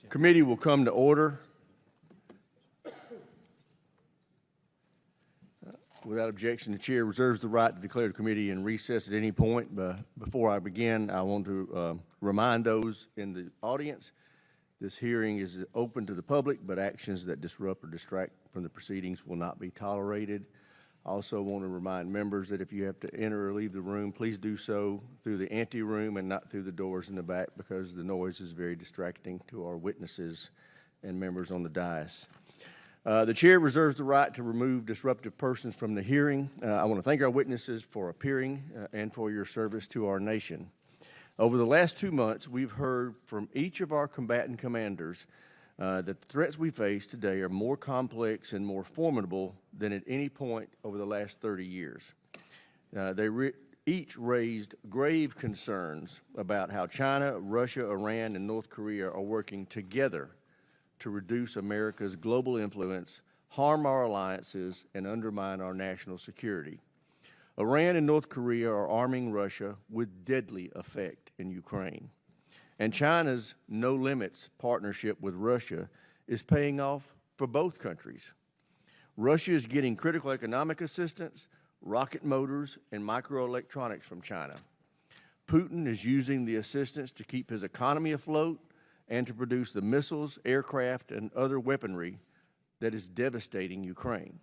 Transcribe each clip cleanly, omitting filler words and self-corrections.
Committee will come to order. Without objection, the chair reserves the right to declare the committee in recess at any point. But before I begin, I want to remind those in the audience, this hearing is open to the public, but actions that disrupt or distract from the proceedings will not be tolerated. I also want to remind members that if you have to enter or leave the room, please do so through the anteroom and not through the doors in the back, because the noise is very distracting to our witnesses and members on the dais. The chair reserves the right to remove disruptive persons from the hearing. I want to thank our witnesses for appearing and for your service to our nation. Over the last 2 months, we've heard from each of our combatant commanders that the threats we face today are more complex and more formidable than at any point over the last 30 years. They each raised grave concerns about how China, Russia, Iran, and North Korea are working together to reduce America's global influence, harm our alliances, and undermine our national security. Iran and North Korea are arming Russia with deadly effect in Ukraine. And China's no-limits partnership with Russia is paying off for both countries. Russia is getting critical economic assistance, rocket motors, and microelectronics from China. Putin is using the assistance to keep his economy afloat and to produce the missiles, aircraft, and other weaponry that is devastating Ukraine.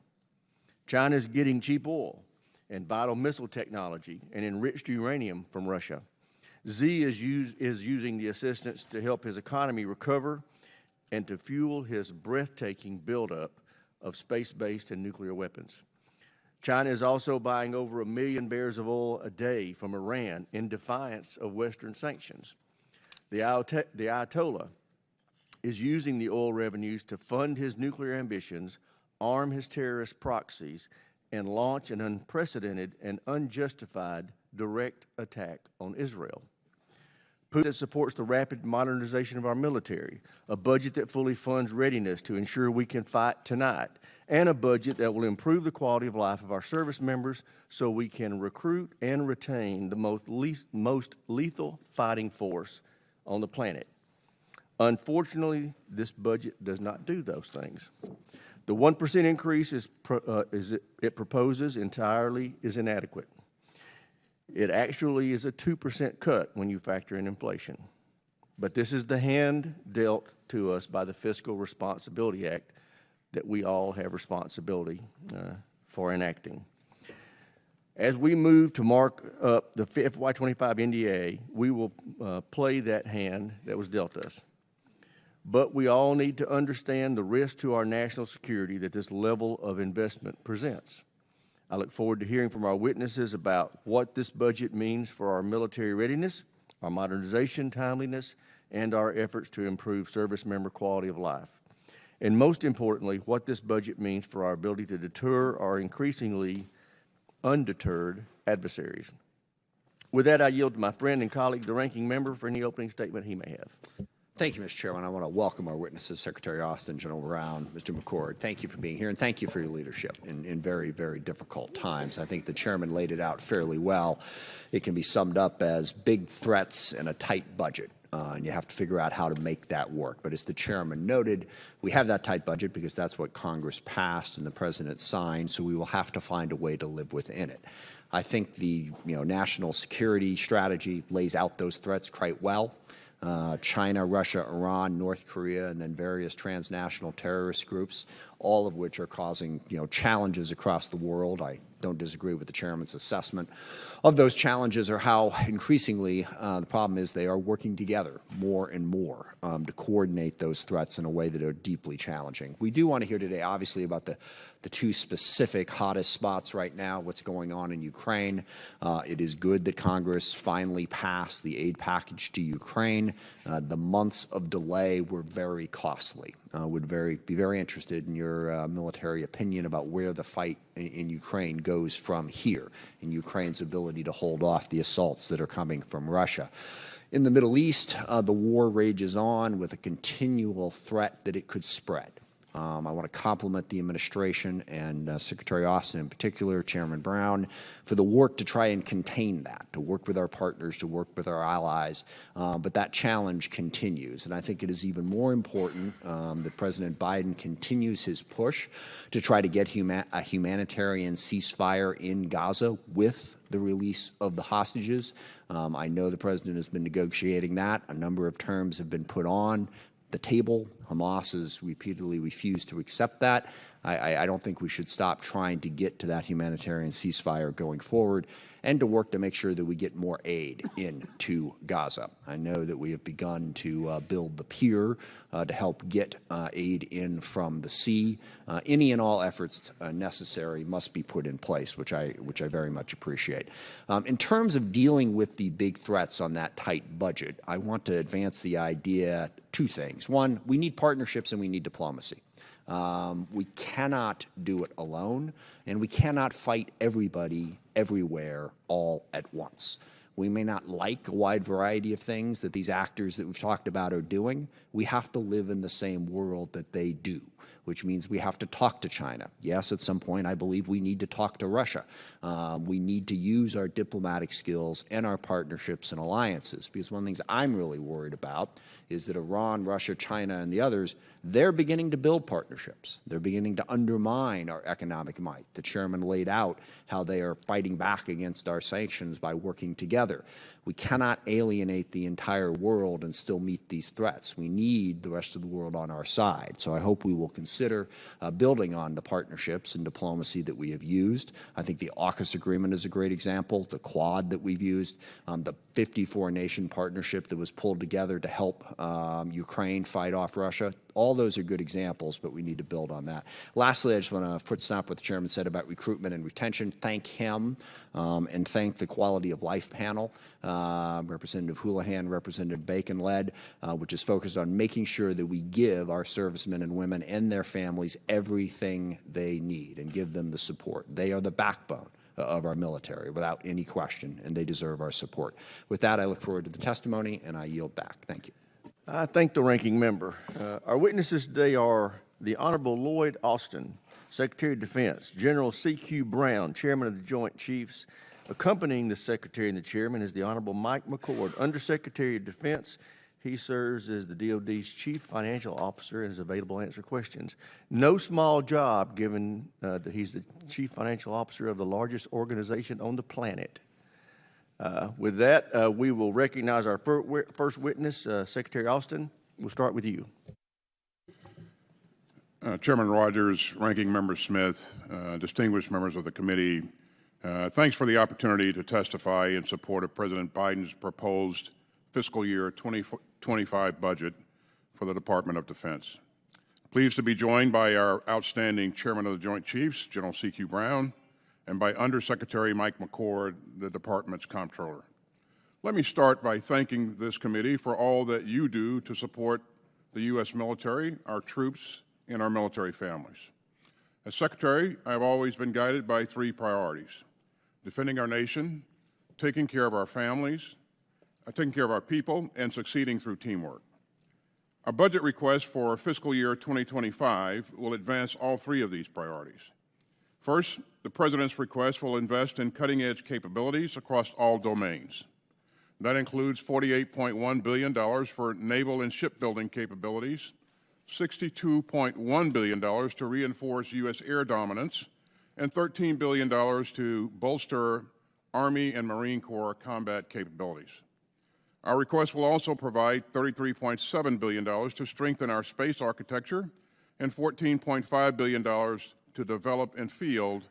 China is getting cheap oil and vital missile technology and enriched uranium from Russia. Xi is using the assistance to help his economy recover and to fuel his breathtaking buildup of space-based and nuclear weapons. China is also buying over 1 million barrels of oil a day from Iran in defiance of Western sanctions. The Ayatollah is using the oil revenues to fund his nuclear ambitions, arm his terrorist proxies, and launch an unprecedented and unjustified direct attack on Israel. Putin supports the rapid modernization of our military, a budget that fully funds readiness to ensure we can fight tonight, and a budget that will improve the quality of life of our service members so we can recruit and retain the most lethal fighting force on the planet. Unfortunately, this budget does not do those things. The 1% increase it proposes entirely is inadequate. It actually is a 2% cut when you factor in inflation. But this is the hand dealt to us by the Fiscal Responsibility Act that we all have responsibility for enacting. As we move to mark up the FY25 NDA, we will play that hand that was dealt us. But we all need to understand the risk to our national security that this level of investment presents. I look forward to hearing from our witnesses about what this budget means for our military readiness, our modernization timeliness, and our efforts to improve service member quality of life. And most importantly, what this budget means for our ability to deter our increasingly undeterred adversaries. With that, I yield to my friend and colleague, the ranking member, for any opening statement he may have. Thank you, Mr. Chairman. I want to welcome our witnesses, Secretary Austin, General Brown, Mr. McCord. Thank you for being here, and thank you for your leadership in very, very difficult times. I think the chairman laid it out fairly well. It can be summed up as big threats and a tight budget. And you have to figure out how to make that work. But as the chairman noted, we have that tight budget because that's what Congress passed and the president signed, so we will have to find a way to live within it. I think the national security strategy lays out those threats quite well. China, Russia, Iran, North Korea, and then various transnational terrorist groups, all of which are causing challenges across the world. I don't disagree with the chairman's assessment of those challenges, or how increasingly the problem is they are working together more and more to coordinate those threats in a way that are deeply challenging. We do want to hear today, obviously, about the two specific hottest spots right now, what's going on in Ukraine. It is good that Congress finally passed the aid package to Ukraine. The months of delay were very costly. Would be very interested in your military opinion about where the fight in Ukraine goes from here, in Ukraine's ability to hold off the assaults that are coming from Russia. In the Middle East, the war rages on with a continual threat that it could spread. I want to compliment the administration and Secretary Austin in particular, Chairman Brown, for the work to try and contain that, to work with our partners, to work with our allies. But that challenge continues. And I think it is even more important that President Biden continues his push to try to get a humanitarian ceasefire in Gaza with the release of the hostages. I know the president has been negotiating that. A number of terms have been put on the table. Hamas has repeatedly refused to accept that. I don't think we should stop trying to get to that humanitarian ceasefire going forward and to work to make sure that we get more aid into Gaza. I know that we have begun to build the pier to help get aid in from the sea. Any and all efforts necessary must be put in place, which I very much appreciate. In terms of dealing with the big threats on that tight budget, I want to advance the idea, two things. One, we need partnerships and we need diplomacy. We cannot do it alone, and we cannot fight everybody everywhere all at once. We may not like a wide variety of things that these actors that we've talked about are doing. We have to live in the same world that they do, which means we have to talk to China. Yes, at some point, I believe we need to talk to Russia. We need to use our diplomatic skills and our partnerships and alliances, because one of the things I'm really worried about is that Iran, Russia, China, and the others, they're beginning to build partnerships. They're beginning to undermine our economic might. The chairman laid out how they are fighting back against our sanctions by working together. We cannot alienate the entire world and still meet these threats. We need the rest of the world on our side. So I hope we will consider building on the partnerships and diplomacy that we have used. I think the AUKUS agreement is a great example, the Quad that we've used, the 54-nation partnership that was pulled together to help Ukraine fight off Russia. All those are good examples, but we need to build on that. Lastly, I just want to foot-stomp what the chairman said about recruitment and retention. Thank him and thank the Quality of Life panel, Representative Houlihan, Representative Bacon led, which is focused on making sure that we give our servicemen and women and their families everything they need and give them the support. They are the backbone of our military, without any question, and they deserve our support. With that, I look forward to the testimony, and I yield back. Thank you. I thank the ranking member. Our witnesses today are the Honorable Lloyd Austin, Secretary of Defense, General C.Q. Brown, Chairman of the Joint Chiefs. Accompanying the Secretary and the Chairman is the Honorable Mike McCord, Undersecretary of Defense. He serves as the DoD's Chief Financial Officer and is available to answer questions. No small job, given that he's the Chief Financial Officer of the largest organization on the planet. With that, we will recognize our first witness, Secretary Austin. We'll start with you. Chairman Rogers, Ranking Member Smith, distinguished members of the committee, thanks for the opportunity to testify in support of President Biden's proposed fiscal year 2025 budget for the Department of Defense. Pleased to be joined by our outstanding Chairman of the Joint Chiefs, General C.Q. Brown, and by Undersecretary Mike McCord, the Department's Comptroller. Let me start by thanking this committee for all that you do to support the U.S. military, our troops, and our military families. As Secretary, I have always been guided by three priorities: defending our nation, taking care of our families, taking care of our people, and succeeding through teamwork. Our budget request for fiscal year 2025 will advance all three of these priorities. First, the President's request will invest in cutting-edge capabilities across all domains. That includes $48.1 billion for naval and shipbuilding capabilities, $62.1 billion to reinforce U.S. air dominance, and $13 billion to bolster Army and Marine Corps combat capabilities. Our request will also provide $33.7 billion to strengthen our space architecture and $14.5 billion to develop and field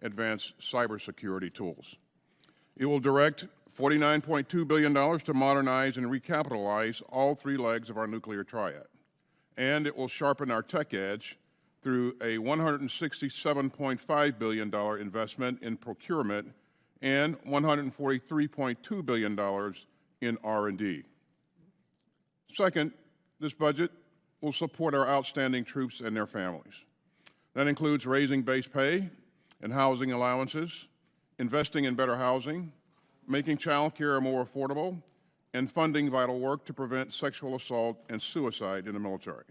advanced cybersecurity tools. It will direct $49.2 billion to modernize and recapitalize all three legs of our nuclear triad. And it will sharpen our tech edge through a $167.5 billion investment in procurement and $143.2 billion in R&D. Second, this budget will support our outstanding troops and their families. That includes raising base pay and housing allowances, investing in better housing, making child care more affordable, and funding vital work to prevent sexual assault and suicide in the military.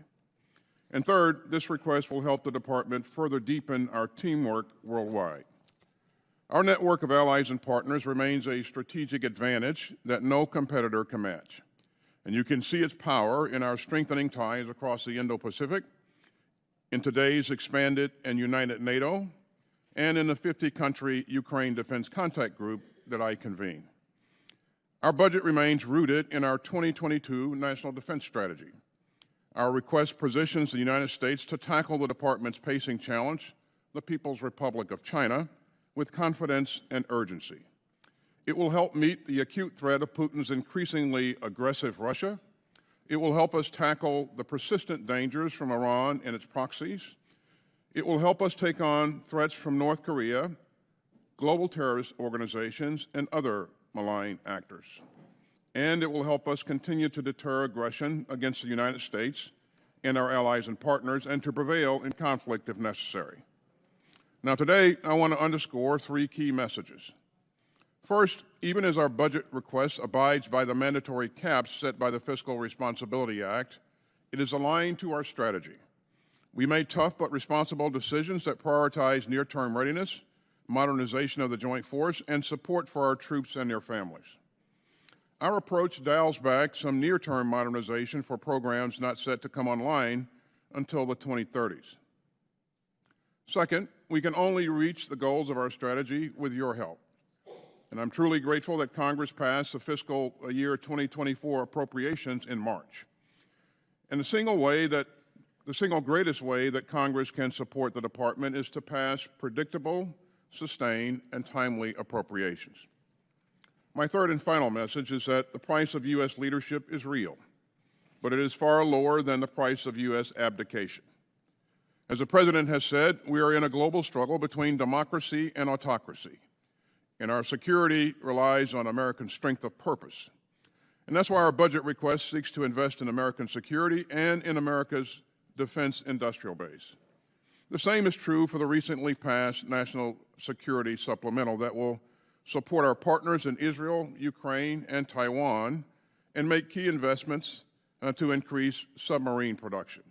And third, this request will help the department further deepen our teamwork worldwide. Our network of allies and partners remains a strategic advantage that no competitor can match. And you can see its power in our strengthening ties across the Indo-Pacific, in today's expanded and united NATO, and in the 50-country Ukraine Defense Contact Group that I convene. Our budget remains rooted in our 2022 National Defense Strategy. Our request positions the United States to tackle the department's pacing challenge, the People's Republic of China, with confidence and urgency. It will help meet the acute threat of Putin's increasingly aggressive Russia. It will help us tackle the persistent dangers from Iran and its proxies. It will help us take on threats from North Korea, global terrorist organizations, and other malign actors. And it will help us continue to deter aggression against the United States and our allies and partners, and to prevail in conflict if necessary. Now today, I want to underscore three key messages. First, even as our budget request abides by the mandatory caps set by the Fiscal Responsibility Act, it is aligned to our strategy. We made tough but responsible decisions that prioritize near-term readiness, modernization of the joint force, and support for our troops and their families. Our approach dials back some near-term modernization for programs not set to come online until the 2030s. Second, we can only reach the goals of our strategy with your help. And I'm truly grateful that Congress passed the fiscal year 2024 appropriations in March. And the single greatest way that Congress can support the department is to pass predictable, sustained, and timely appropriations. My third and final message is that the price of U.S. leadership is real, but it is far lower than the price of U.S. abdication. As the President has said, we are in a global struggle between democracy and autocracy, and our security relies on American strength of purpose. And that's why our budget request seeks to invest in American security and in America's defense industrial base. The same is true for the recently passed National Security Supplemental that will support our partners in Israel, Ukraine, and Taiwan, and make key investments to increase submarine production.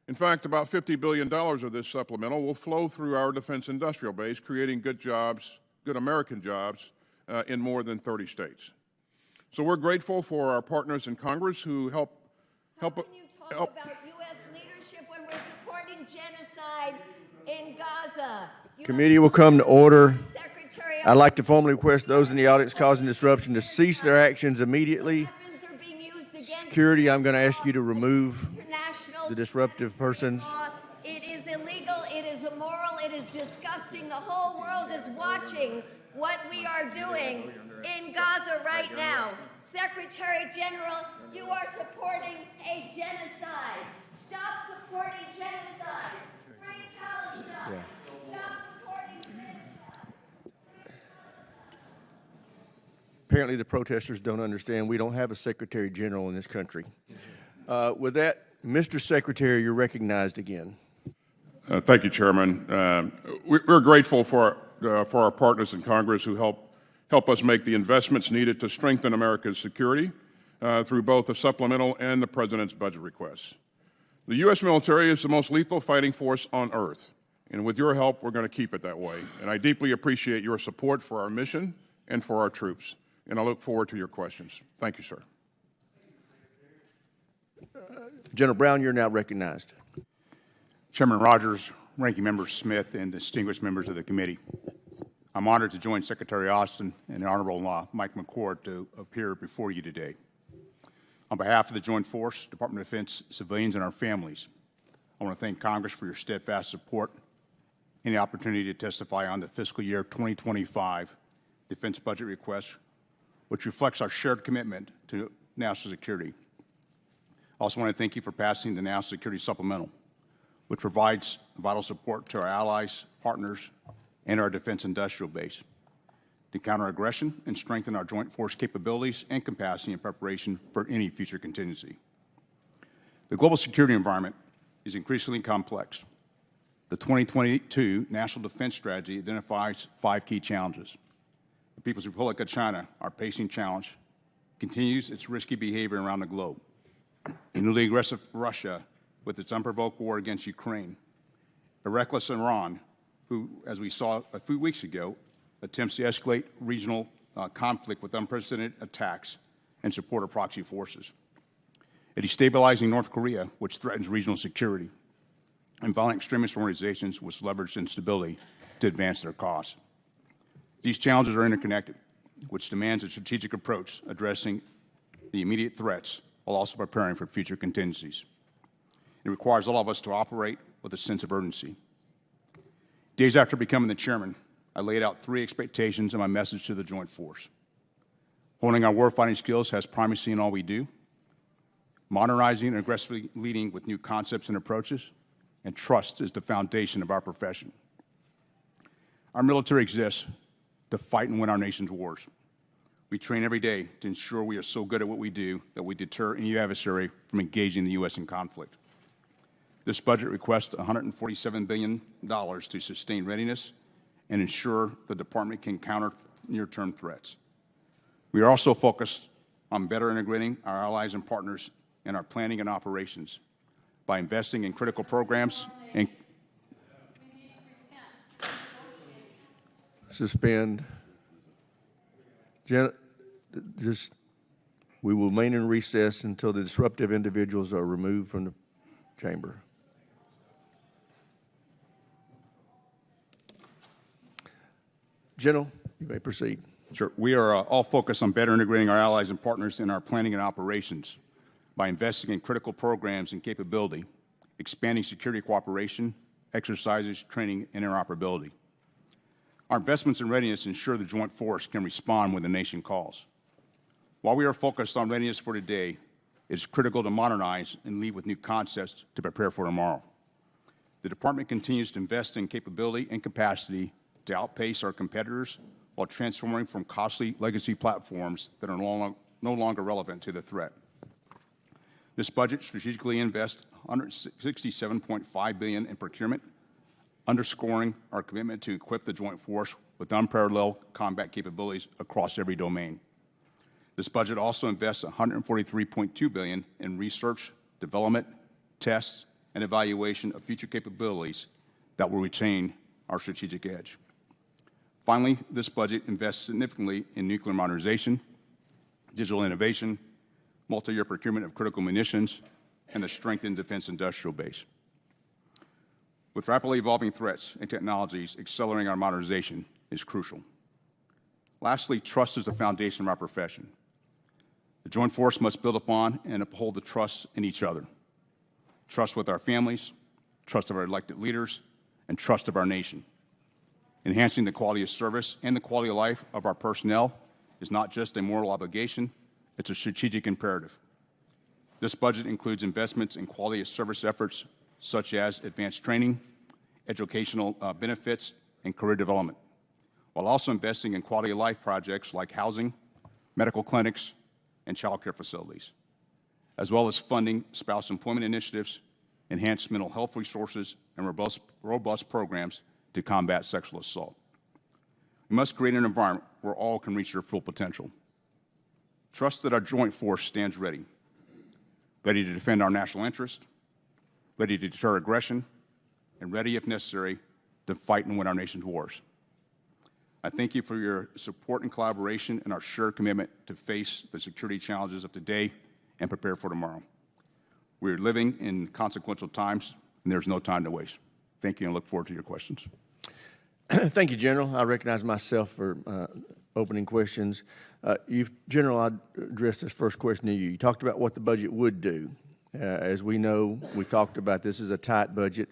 In fact, about $50 billion of this supplemental will flow through our defense industrial base, creating good jobs, good American jobs, in more than 30 states. So we're grateful for our partners in Congress who help. How can you talk about U.S. leadership when we're supporting genocide in Gaza? Committee will come to order. I'd like to formally request those in the audience causing disruption to cease their actions immediately. Security, I'm going to ask you to remove the disruptive persons. It is illegal, it is immoral, it is disgusting. The whole world is watching what we are doing in Gaza right now. Secretary General, you are supporting a genocide. Stop supporting genocide. Free Palestine. Stop supporting genocide. Apparently the protesters don't understand we don't have a Secretary General in this country. With that, Mr. Secretary, you're recognized again. Thank you, Chairman. We're grateful for our partners in Congress who help us make the investments needed to strengthen America's security through both the supplemental and the President's budget requests. The U.S. military is the most lethal fighting force on earth, and with your help, we're going to keep it that way. And I deeply appreciate your support for our mission and for our troops, and I look forward to your questions. Thank you, sir. General Brown, you're now recognized. Chairman Rogers, Ranking Member Smith, and distinguished members of the committee. I'm honored to join Secretary Austin and the Honorable Mike McCord to appear before you today. On behalf of the Joint Force, Department of Defense, civilians, and our families, I want to thank Congress for your steadfast support and the opportunity to testify on the fiscal year 2025 defense budget request, which reflects our shared commitment to national security. I also want to thank you for passing the National Security Supplemental, which provides vital support to our allies, partners, and our defense industrial base to counter aggression and strengthen our joint force capabilities and capacity in preparation for any future contingency. The global security environment is increasingly complex. The 2022 National Defense Strategy identifies 5 key challenges. The People's Republic of China, our pacing challenge, continues its risky behavior around the globe. The newly aggressive Russia with its unprovoked war against Ukraine, a reckless Iran, who, as we saw a few weeks ago, attempts to escalate regional conflict with unprecedented attacks and support of proxy forces, a destabilizing North Korea, which threatens regional security, and violent extremist organizations which leverage instability to advance their cause. These challenges are interconnected, which demands a strategic approach addressing the immediate threats while also preparing for future contingencies. It requires all of us to operate with a sense of urgency. Days after becoming the chairman, I laid out 3 expectations in my message to the Joint Force. Honing our warfighting skills has primacy in all we do, modernizing and aggressively leading with new concepts and approaches, and trust is the foundation of our profession. Our military exists to fight and win our nation's wars. We train every day to ensure we are so good at what we do that we deter any adversary from engaging the U.S. in conflict. This budget requests $147 billion to sustain readiness and ensure the department can counter near-term threats. We are also focused on better integrating our allies and partners in our planning and operations by investing in critical programs and Suspend. We will remain in recess until the disruptive individuals are removed from the chamber. General, you may proceed. Sure. We are all focused on better integrating our allies and partners in our planning and operations by investing in critical programs and capability, expanding security cooperation, exercises, training, and interoperability. Our investments in readiness ensure the Joint Force can respond when the nation calls. While we are focused on readiness for today, it is critical to modernize and lead with new concepts to prepare for tomorrow. The Department continues to invest in capability and capacity to outpace our competitors while transforming from costly legacy platforms that are no longer relevant to the threat. This budget strategically invests $167.5 billion in procurement, underscoring our commitment to equip the Joint Force with unparalleled combat capabilities across every domain. This budget also invests $143.2 billion in research, development, tests, and evaluation of future capabilities that will retain our strategic edge. Finally, this budget invests significantly in nuclear modernization, digital innovation, multi-year procurement of critical munitions, and the strengthened defense industrial base. With rapidly evolving threats and technologies, accelerating our modernization is crucial. Lastly, trust is the foundation of our profession. The Joint Force must build upon and uphold the trust in each other. Trust with our families, trust of our elected leaders, and trust of our nation. Enhancing the quality of service and the quality of life of our personnel is not just a moral obligation, it's a strategic imperative. This budget includes investments in quality of service efforts such as advanced training, educational benefits, and career development, while also investing in quality of life projects like housing, medical clinics, and child care facilities, as well as funding spouse employment initiatives, enhanced mental health resources, and robust programs to combat sexual assault. We must create an environment where all can reach their full potential. Trust that our Joint Force stands ready to defend our national interest, ready to deter aggression, and ready, if necessary, to fight and win our nation's wars. I thank you for your support and collaboration and our shared commitment to face the security challenges of today and prepare for tomorrow. We are living in consequential times, and there's no time to waste. Thank you, and I look forward to your questions. Thank you, General. I recognize myself for opening questions. General, I'd address this first question to you. You talked about what the budget would do. As we know, we talked about this as a tight budget.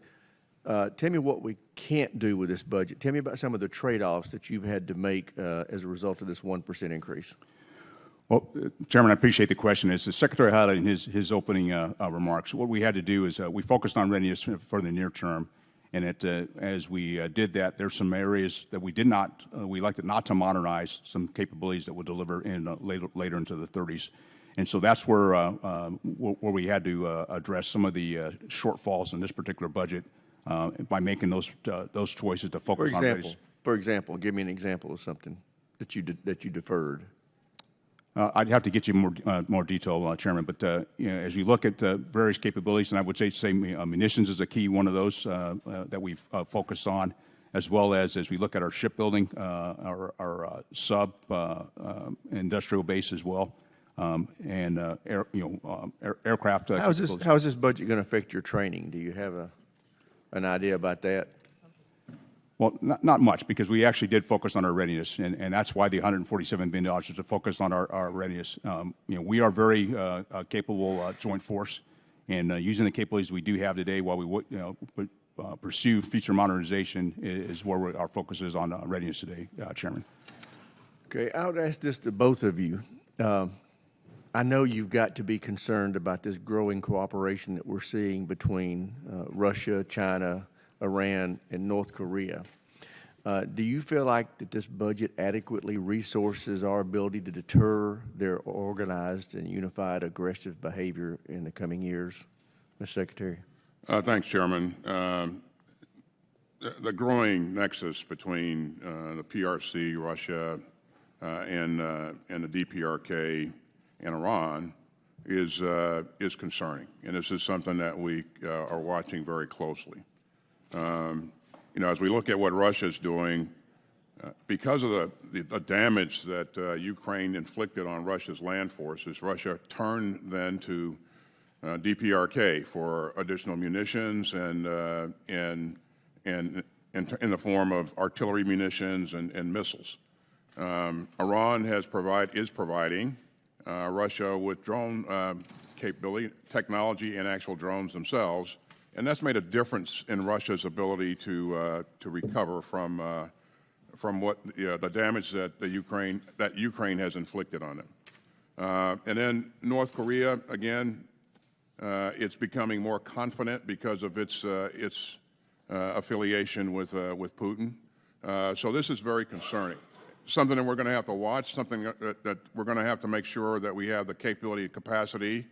Tell me what we can't do with this budget. Tell me about some of the trade-offs that you've had to make as a result of this 1% increase. Well, Chairman, I appreciate the question. As the Secretary highlighted in his opening remarks, what we had to do is we focused on readiness for the near term. And as we did that, there's some areas that we elected not to modernize, some capabilities that would deliver in later into the 30s. And so that's where we had to address some of the shortfalls in this particular budget by making those choices to focus on readiness. For example, give me an example of something that you deferred. I'd have to get you more detail, Chairman. But as we look at various capabilities, and I would say munitions is a key one of those that we've focused on, as well as we look at our shipbuilding, our sub industrial base as well, and aircraft. How is this budget going to affect your training? Do you have an idea about that? Well, not much, because we actually did focus on our readiness, and that's why the $147 billion is to focus on our readiness. We are very capable joint force, and using the capabilities we do have today while we would pursue future modernization is where our focus is on readiness today, Chairman. Okay, I would ask this to both of you. I know you've got to be concerned about this growing cooperation that we're seeing between Russia, China, Iran, and North Korea. Do you feel like that this budget adequately resources our ability to deter their organized and unified aggressive behavior in the coming years? Mr. Secretary. Thanks, Chairman. The growing nexus between the PRC, Russia, and the DPRK and Iran is concerning, and this is something that we are watching very closely. As we look at what Russia's doing, because of the damage that Ukraine inflicted on Russia's land forces, Russia turned then to DPRK for additional munitions and in the form of artillery munitions and missiles. Iran is providing Russia with drone capability, technology, and actual drones themselves. And that's made a difference in Russia's ability to recover from what the damage that Ukraine has inflicted on them. And then North Korea, again, it's becoming more confident because of its affiliation with Putin. So this is very concerning. Something that we're going to have to watch. Something that we're going to have to make sure that we have the capability and capacity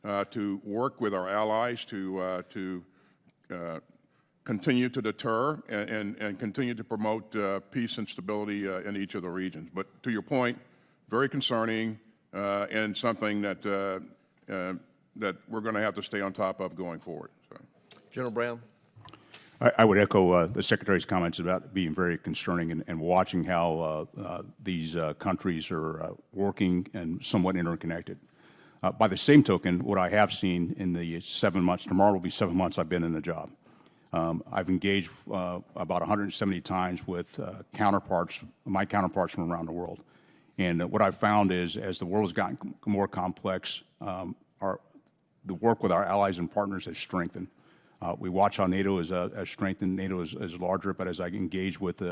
to work with our allies to continue to deter and continue to promote peace and stability in each of the regions. But to your point, very concerning and something that that we're going to have to stay on top of going forward. So. General Brown. I would echo the Secretary's comments about being very concerning and watching how these countries are working and somewhat interconnected. By the same token, what I have seen in the 7 months, tomorrow will be 7 months I've been in the job. I've engaged about 170 times with my counterparts from around the world. And what I've found is, as the world has gotten more complex, the work with our allies and partners has strengthened. We watch how NATO has strengthened. NATO is larger, but as I engage with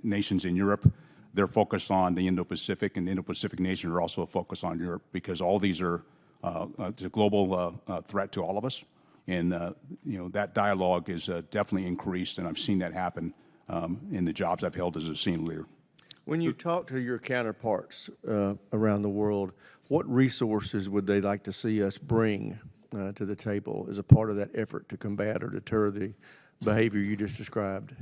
nations in Europe, they're focused on the Indo-Pacific, and the Indo-Pacific nations are also focused on Europe, because all these are it's a global threat to all of us. And that dialogue is definitely increased, and I've seen that happen in the jobs I've held as a senior leader. When you talk to your counterparts around the world, what resources would they like to see us bring to the table as a part of that effort to combat or deter the behavior you just described?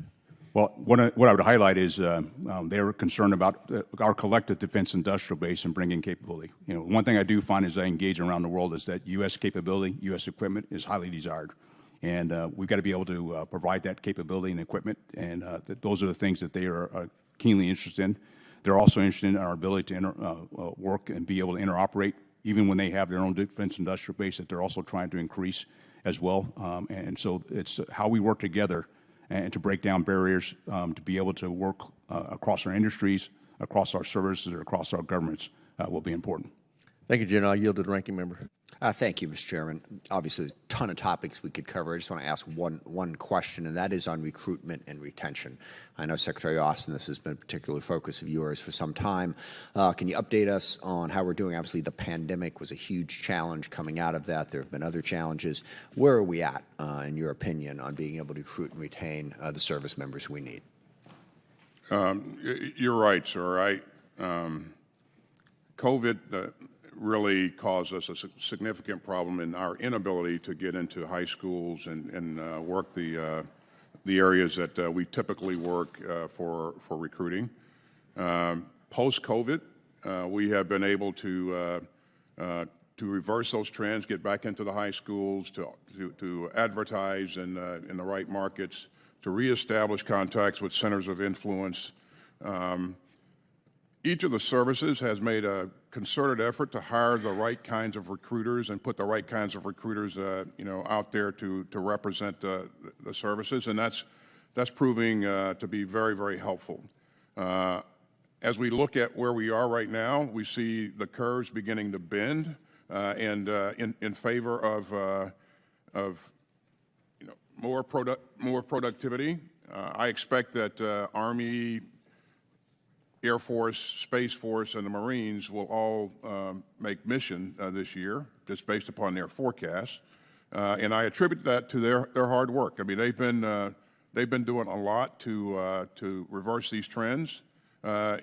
Well, what I would highlight is they're concerned about our collective defense industrial base and bringing capability. One thing I do find as I engage around the world is that U.S. capability, U.S. equipment is highly desired. And we've got to be able to provide that capability and equipment, and those are the things that they are keenly interested in. They're also interested in our ability to work and be able to interoperate, even when they have their own defense industrial base that they're also trying to increase as well. And so it's how we work together and to break down barriers, to be able to work across our industries, across our services, or across our governments will be important. Thank you, General. I yield to the ranking member. Thank you, Mr. Chairman. Obviously, there's a ton of topics we could cover. I just want to ask one question, and that is on recruitment and retention. I know, Secretary Austin, this has been a particular focus of yours for some time. Can you update us on how we're doing? Obviously, the pandemic was a huge challenge coming out of that. There have been other challenges. Where are we at, in your opinion, on being able to recruit and retain the service members we need? You're right, sir. COVID really caused us a significant problem in our inability to get into high schools and work the areas that we typically work for recruiting. Post-COVID, we have been able to reverse those trends, get back into the high schools, to advertise in the right markets, to reestablish contacts with centers of influence. Each of the services has made a concerted effort to hire the right kinds of recruiters and put the right kinds of recruiters, out there to represent the services, and that's proving to be very, very helpful. As we look at where we are right now, we see the curves beginning to bend, and in favor of more productivity. I expect that Army, Air Force, Space Force, and the Marines will all make mission this year, just based upon their forecasts, and I attribute that to their hard work. I mean, they've been doing a lot to reverse these trends, and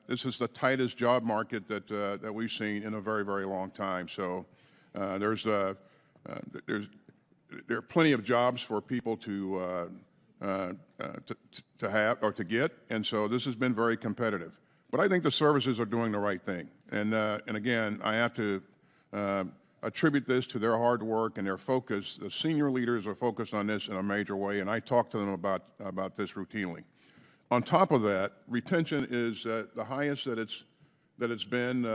this is the tightest job market that we've seen in a very, very long time. So there are plenty of jobs for people to have or to get, and so this has been very competitive. But I think the services are doing the right thing, and again, I have to attribute this to their hard work and their focus. The senior leaders are focused on this in a major way, and I talk to them about this routinely. On top of that, retention is the highest that it's been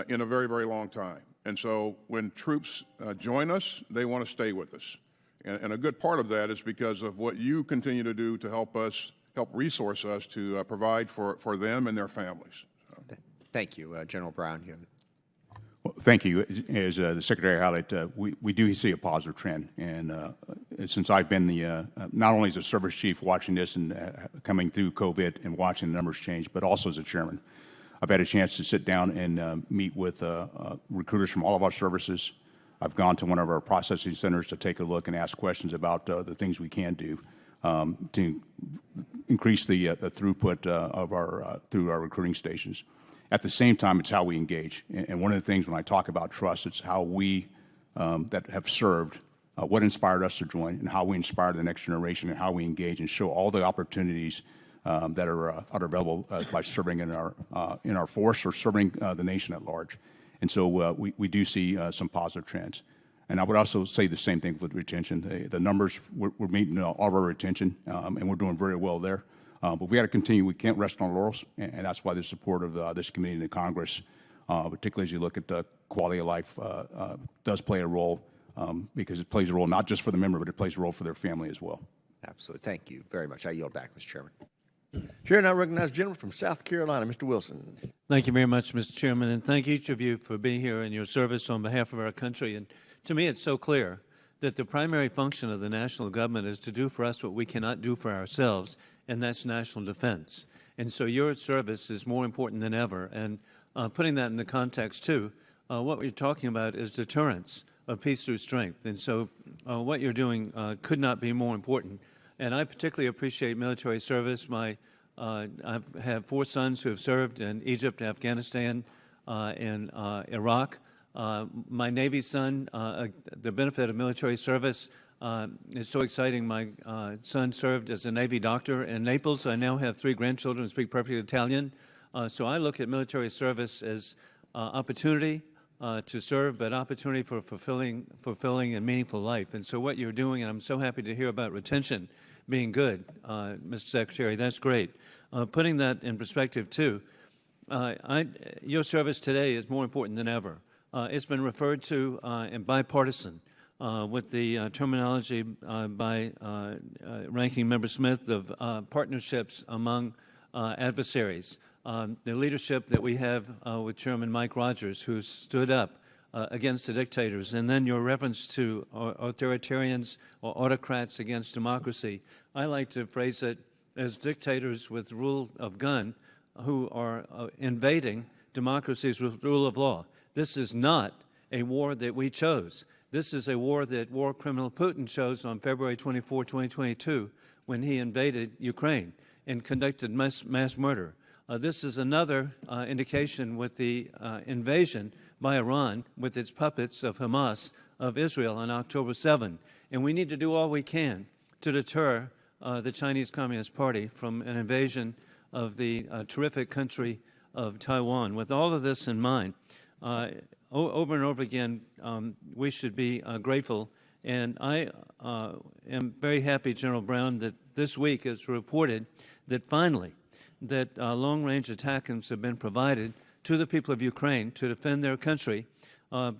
in a very, very long time. And so when troops join us, they want to stay with us. And a good part of that is because of what you continue to do to help resource us to provide for them and their families. So. Thank you. General Brown here. Well, thank you. As the Secretary highlighted, we do see a positive trend. And since I've been not only as a service chief watching this and coming through COVID and watching the numbers change, but also as a chairman, I've had a chance to sit down and meet with recruiters from all of our services. I've gone to one of our processing centers to take a look and ask questions about the things we can do to increase the throughput through our recruiting stations. At the same time, it's how we engage. And one of the things when I talk about trust, it's how we that have served, what inspired us to join, and how we inspire the next generation, and how we engage and show all the opportunities that are available by serving in our force or serving the nation at large. And so we do see some positive trends. And I would also say the same thing with retention. The numbers, we're meeting all of our retention, and we're doing very well there. But we got to continue. We can't rest on our laurels, and that's why the support of this committee and the Congress, particularly as you look at the quality of life, does play a role because it plays a role not just for the member, but it plays a role for their family as well. Absolutely. Thank you very much. I yield back, Mr. Chairman. Chair, now recognize the gentleman from South Carolina, Mr. Wilson. Thank you very much, Mr. Chairman, and thank each of you for being here and your service on behalf of our country. And to me, it's so clear that the primary function of the national government is to do for us what we cannot do for ourselves, and that's national defense. And so your service is more important than ever. And putting that in the context, too, what we're talking about is deterrence of peace through strength. And so what you're doing could not be more important. And I particularly appreciate military service. I have 4 sons who have served in Egypt, Afghanistan, and Iraq. My Navy son, the benefit of military service is so exciting. My son served as a Navy doctor in Naples. I now have 3 grandchildren who speak perfect Italian. So I look at military service as opportunity to serve, but opportunity for fulfilling and meaningful life. And so what you're doing, and I'm so happy to hear about retention being good, Mr. Secretary, that's great. Putting that in perspective, too, your service today is more important than ever. It's been referred to in bipartisan with the terminology by Ranking Member Smith of partnerships among adversaries. The leadership that we have with Chairman Mike Rogers, who stood up against the dictators, and then your reference to authoritarians or autocrats against democracy. I like to phrase it as dictators with rule of gun who are invading democracies with rule of law. This is not a war that we chose. This is a war that war criminal Putin chose on February 24, 2022, when he invaded Ukraine and conducted mass murder. This is another indication with the invasion by Iran with its puppets of Hamas of Israel on October 7. And we need to do all we can to deter the Chinese Communist Party from an invasion of the terrific country of Taiwan. With all of this in mind, over and over again, we should be grateful. And I am very happy, General Brown, that this week it's reported that finally that long-range attackers have been provided to the people of Ukraine to defend their country,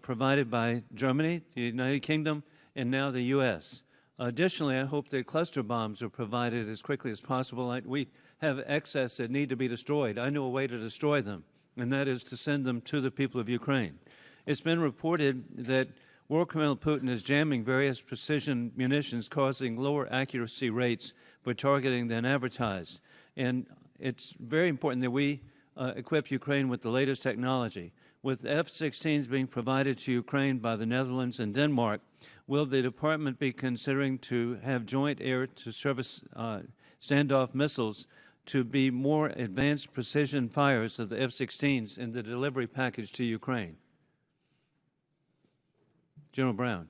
provided by Germany, the United Kingdom, and now the U.S. Additionally, I hope that cluster bombs are provided as quickly as possible. We have excess that need to be destroyed. I know a way to destroy them, and that is to send them to the people of Ukraine. It's been reported that war criminal Putin is jamming various precision munitions, causing lower accuracy rates for targeting than advertised. And it's very important that we equip Ukraine with the latest technology. With F-16s being provided to Ukraine by the Netherlands and Denmark, will the department be considering to have joint air-to-surface standoff missiles to be more advanced precision fires of the F-16s in the delivery package to Ukraine? General Brown.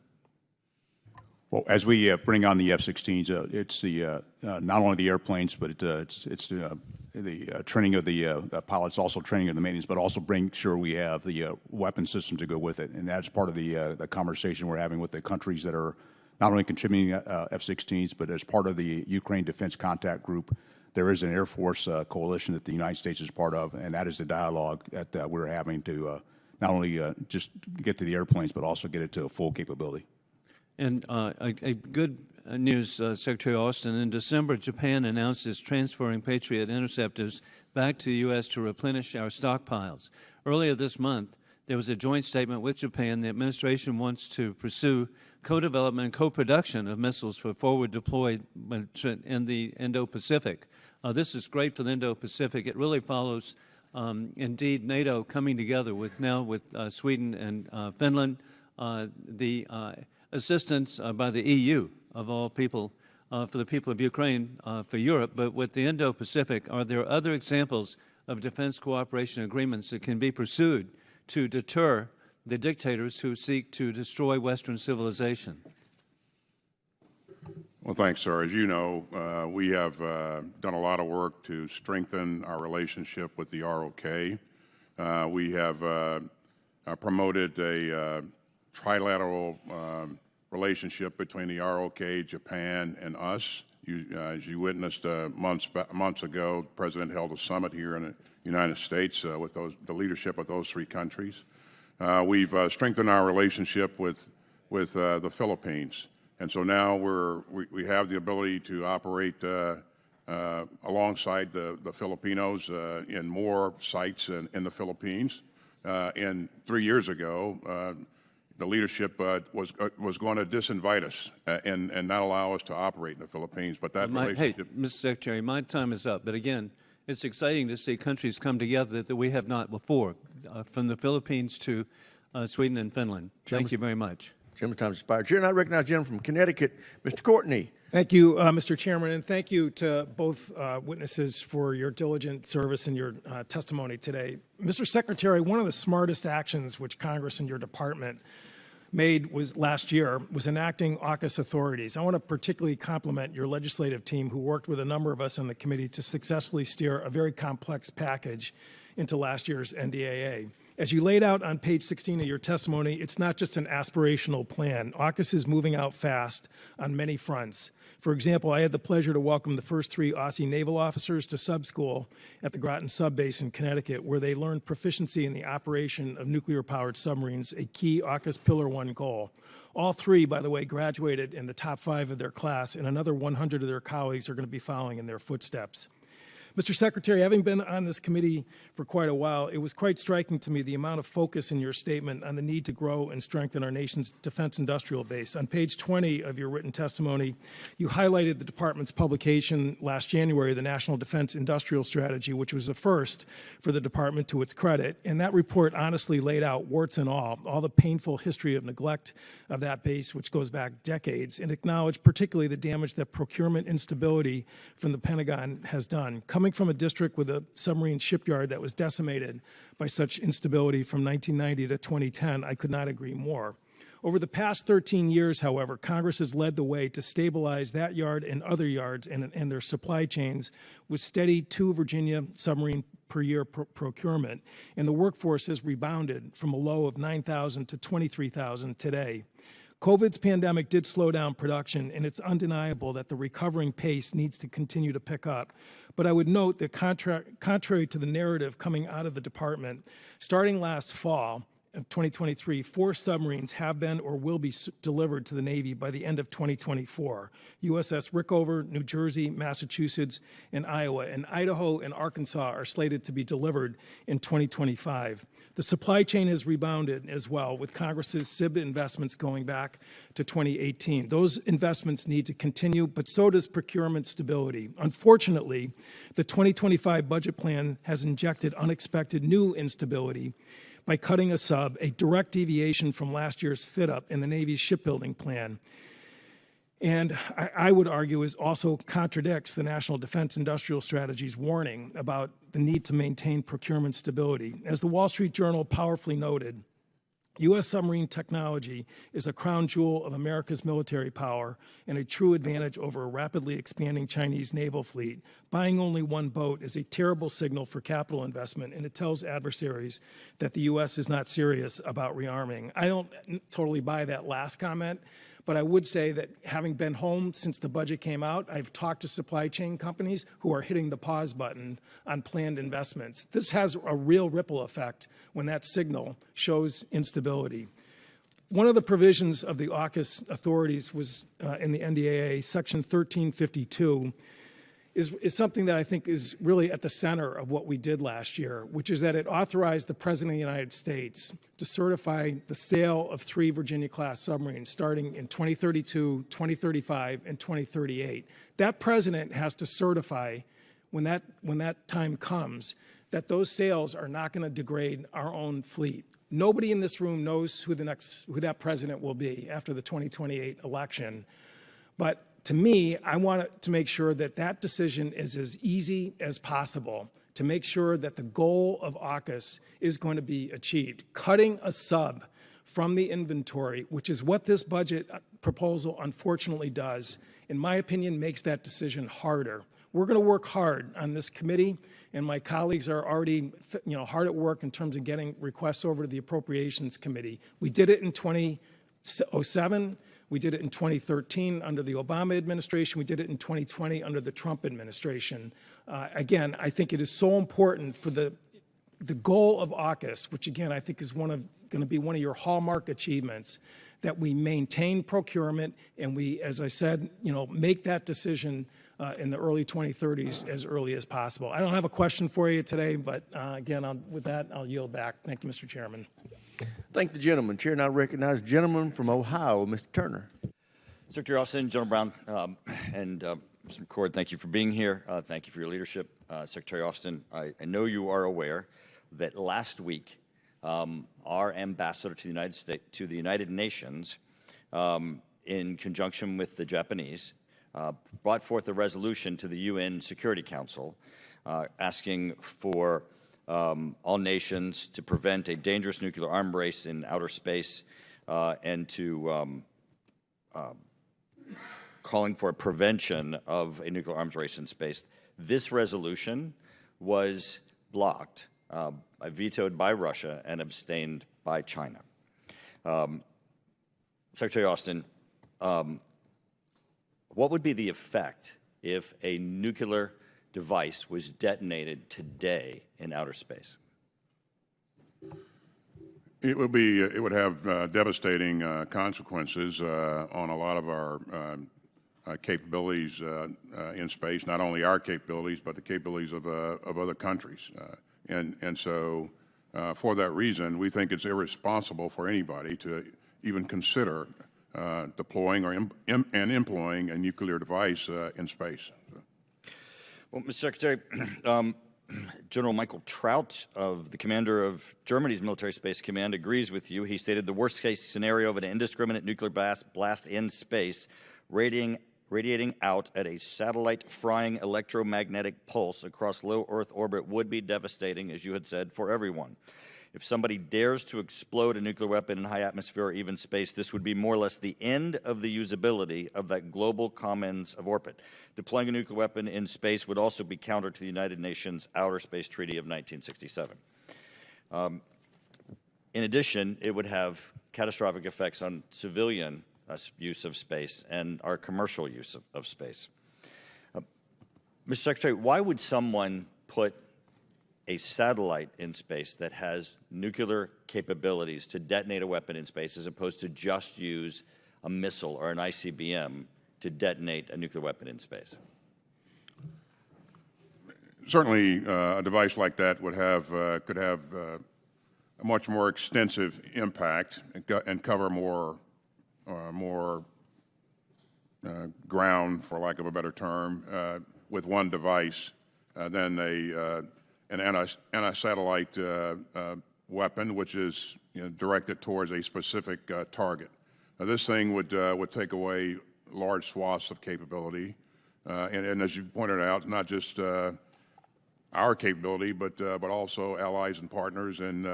Well, as we bring on the F-16s, it's the not only the airplanes, but it's the training of the pilots, also training of the maintenance, but also bring sure we have the weapon system to go with it. And that's part of the conversation we're having with the countries that are not only contributing F-16s, but as part of the Ukraine Defense Contact Group, there is an Air Force coalition that the United States is part of, and that is the dialogue that we're having to not only just get to the airplanes, but also get it to a full capability. And a good news, Secretary Austin. In December, Japan announced it's transferring Patriot interceptors back to the U.S. to replenish our stockpiles. Earlier this month, there was a joint statement with Japan. The administration wants to pursue co-development and co-production of missiles for forward deployed in the Indo-Pacific. This is great for the Indo-Pacific. It really follows, indeed, NATO coming together with Sweden and Finland, the assistance by the EU, of all people, for the people of Ukraine, for Europe. But with the Indo-Pacific, are there other examples of defense cooperation agreements that can be pursued to deter the dictators who seek to destroy Western civilization? Well, thanks, sir. As you know, we have done a lot of work to strengthen our relationship with the ROK. We have promoted a trilateral relationship between the ROK, Japan, and us. As you witnessed months ago, the President held a summit here in the United States with the leadership of those three countries. We've strengthened our relationship with the Philippines. And so now we have the ability to operate alongside the Filipinos in more sites in the Philippines. And 3 years ago, the leadership was going to disinvite us and not allow us to operate in the Philippines. But that relationship... Hey, Mr. Secretary, my time is up. But again, it's exciting to see countries come together that we have not before, from the Philippines to Sweden and Finland. Thank you very much. Gentleman's time has expired. Chair, and I recognize the gentleman from Connecticut, Mr. Courtney. Thank you, Mr. Chairman, and thank you to both witnesses for your diligent service and your testimony today. Mr. Secretary, one of the smartest actions which Congress and your department made last year was enacting AUKUS authorities. I want to particularly compliment your legislative team who worked with a number of us on the committee to successfully steer a very complex package into last year's NDAA. As you laid out on page 16 of your testimony, it's not just an aspirational plan. AUKUS is moving out fast on many fronts. For example, I had the pleasure to welcome the first 3 Aussie naval officers to sub school at the Groton Sub Base in Connecticut, where they learned proficiency in the operation of nuclear-powered submarines, a key AUKUS Pillar 1 goal. All 3, by the way, graduated in the top 5 of their class, and another 100 of their colleagues are going to be following in their footsteps. Mr. Secretary, having been on this committee for quite a while, it was quite striking to me the amount of focus in your statement on the need to grow and strengthen our nation's defense industrial base. On page 20 of your written testimony, you highlighted the department's publication last January, the National Defense Industrial Strategy, which was a first for the department to its credit. And that report honestly laid out, warts and all the painful history of neglect of that base, which goes back decades, and acknowledged particularly the damage that procurement instability from the Pentagon has done. Coming from a district with a submarine shipyard that was decimated by such instability from 1990 to 2010, I could not agree more. Over the past 13 years, however, Congress has led the way to stabilize that yard and other yards and their supply chains with steady 2 Virginia submarine per year procurement, and the workforce has rebounded from a low of 9,000 to 23,000 today. COVID's pandemic did slow down production, and it's undeniable that the recovering pace needs to continue to pick up. But I would note that contrary to the narrative coming out of the department, starting last fall of 2023, 4 submarines have been or will be delivered to the Navy by the end of 2024. USS Rickover, New Jersey, Massachusetts, and Iowa, and Idaho and Arkansas are slated to be delivered in 2025. The supply chain has rebounded as well, with Congress's SIB investments going back to 2018. Those investments need to continue, but so does procurement stability. Unfortunately, the 2025 budget plan has injected unexpected new instability by cutting a sub, a direct deviation from last year's fit-up in the Navy's shipbuilding plan. And I would argue is also contradicts the National Defense Industrial Strategy's warning about the need to maintain procurement stability. As the Wall Street Journal powerfully noted, U.S. submarine technology is a crown jewel of America's military power and a true advantage over a rapidly expanding Chinese naval fleet. Buying only 1 boat is a terrible signal for capital investment, and it tells adversaries that the U.S. is not serious about rearming. I don't totally buy that last comment, but I would say that having been home since the budget came out, I've talked to supply chain companies who are hitting the pause button on planned investments. This has a real ripple effect when that signal shows instability. One of the provisions of the AUKUS authorities was in the NDAA, Section 1352, is something that I think is really at the center of what we did last year, which is that it authorized the President of the United States to certify the sale of 3 Virginia-class submarines starting in 2032, 2035, and 2038. That President has to certify, when that time comes, that those sales are not going to degrade our own fleet. Nobody in this room knows who that President will be after the 2028 election, but to me, I want to make sure that that decision is as easy as possible to make sure that the goal of AUKUS is going to be achieved. Cutting a sub from the inventory, which is what this budget proposal unfortunately does, in my opinion, makes that decision harder. We're going to work hard on this committee, and my colleagues are already hard at work in terms of getting requests over to the Appropriations Committee. We did it in 2007. We did it in 2013 under the Obama administration. We did it in 2020 under the Trump administration. Again, I think it is so important for the goal of AUKUS, which again I think is going to be one of your hallmark achievements, that we maintain procurement and we, as I said, make that decision in the early 2030s as early as possible. I don't have a question for you today, but again, with that, I'll yield back. Thank you, Mr. Chairman. Thank the gentleman. Chair now recognizes the gentleman from Ohio, Mr. Turner. Secretary Austin, General Brown, and Mr. McCord, thank you for being here. Thank you for your leadership. Secretary Austin, I know you are aware that last week our ambassador to the United Nations, in conjunction with the Japanese, brought forth a resolution to the UN Security Council asking for all nations to prevent a dangerous nuclear arms race in outer space and to calling for a prevention of a nuclear arms race in space. This resolution was blocked, vetoed by Russia, and abstained by China. Secretary Austin, what would be the effect if a nuclear device was detonated today in outer space? It would have devastating consequences on a lot of our capabilities in space, not only our capabilities, but the capabilities of other countries. And so for that reason, we think it's irresponsible for anybody to even consider deploying or employing a nuclear device in space. Well, Mr. Secretary, General Michael Traut, the commander of Germany's Military Space Command, agrees with you. He stated the worst-case scenario of an indiscriminate nuclear blast in space, radiating out at a satellite-frying electromagnetic pulse across low Earth orbit would be devastating, as you had said, for everyone. If somebody dares to explode a nuclear weapon in high atmosphere or even space, this would be more or less the end of the usability of that global commons of orbit. Deploying a nuclear weapon in space would also be counter to the United Nations Outer Space Treaty of 1967. In addition, it would have catastrophic effects on civilian use of space and our commercial use of space. Mr. Secretary, why would someone put a satellite in space that has nuclear capabilities to detonate a weapon in space as opposed to just use a missile or an ICBM to detonate a nuclear weapon in space? Certainly, a device like that would have could have a much more extensive impact and cover more ground, for lack of a better term, with one device than an anti-satellite weapon, which is directed towards a specific target. Now, this thing would take away large swaths of capability, and as you pointed out, not just our capability, but also allies and partners, and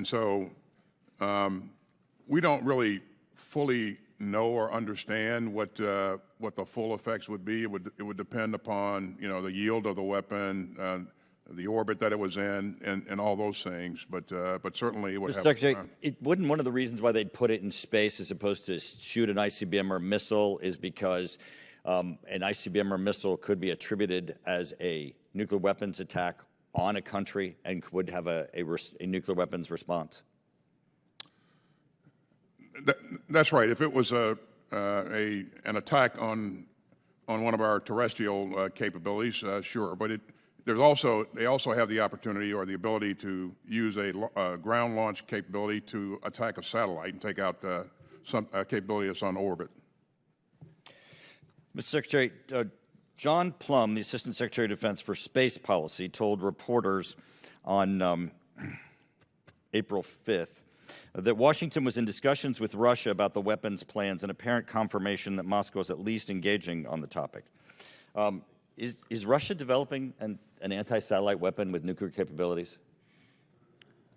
so we don't really fully know or understand what the full effects would be. It would depend upon the yield of the weapon, the orbit that it was in, and all those things. But certainly it would Mr. have. Secretary, it wouldn't one of the reasons why they'd put it in space as opposed to shoot an ICBM or missile is because an ICBM or missile could be attributed as a nuclear weapons attack on a country and would have a nuclear weapons response? That's right. If it was an attack on one of our terrestrial capabilities, sure. But they also have the opportunity or the ability to use a ground launch capability to attack a satellite and take out some capability that's on orbit. Mr. Secretary, John Plum, the Assistant Secretary of Defense for Space Policy, told reporters on April 5th that Washington was in discussions with Russia about the weapons plans and apparent confirmation that Moscow is at least engaging on the topic. Is Russia developing an anti-satellite weapon with nuclear capabilities?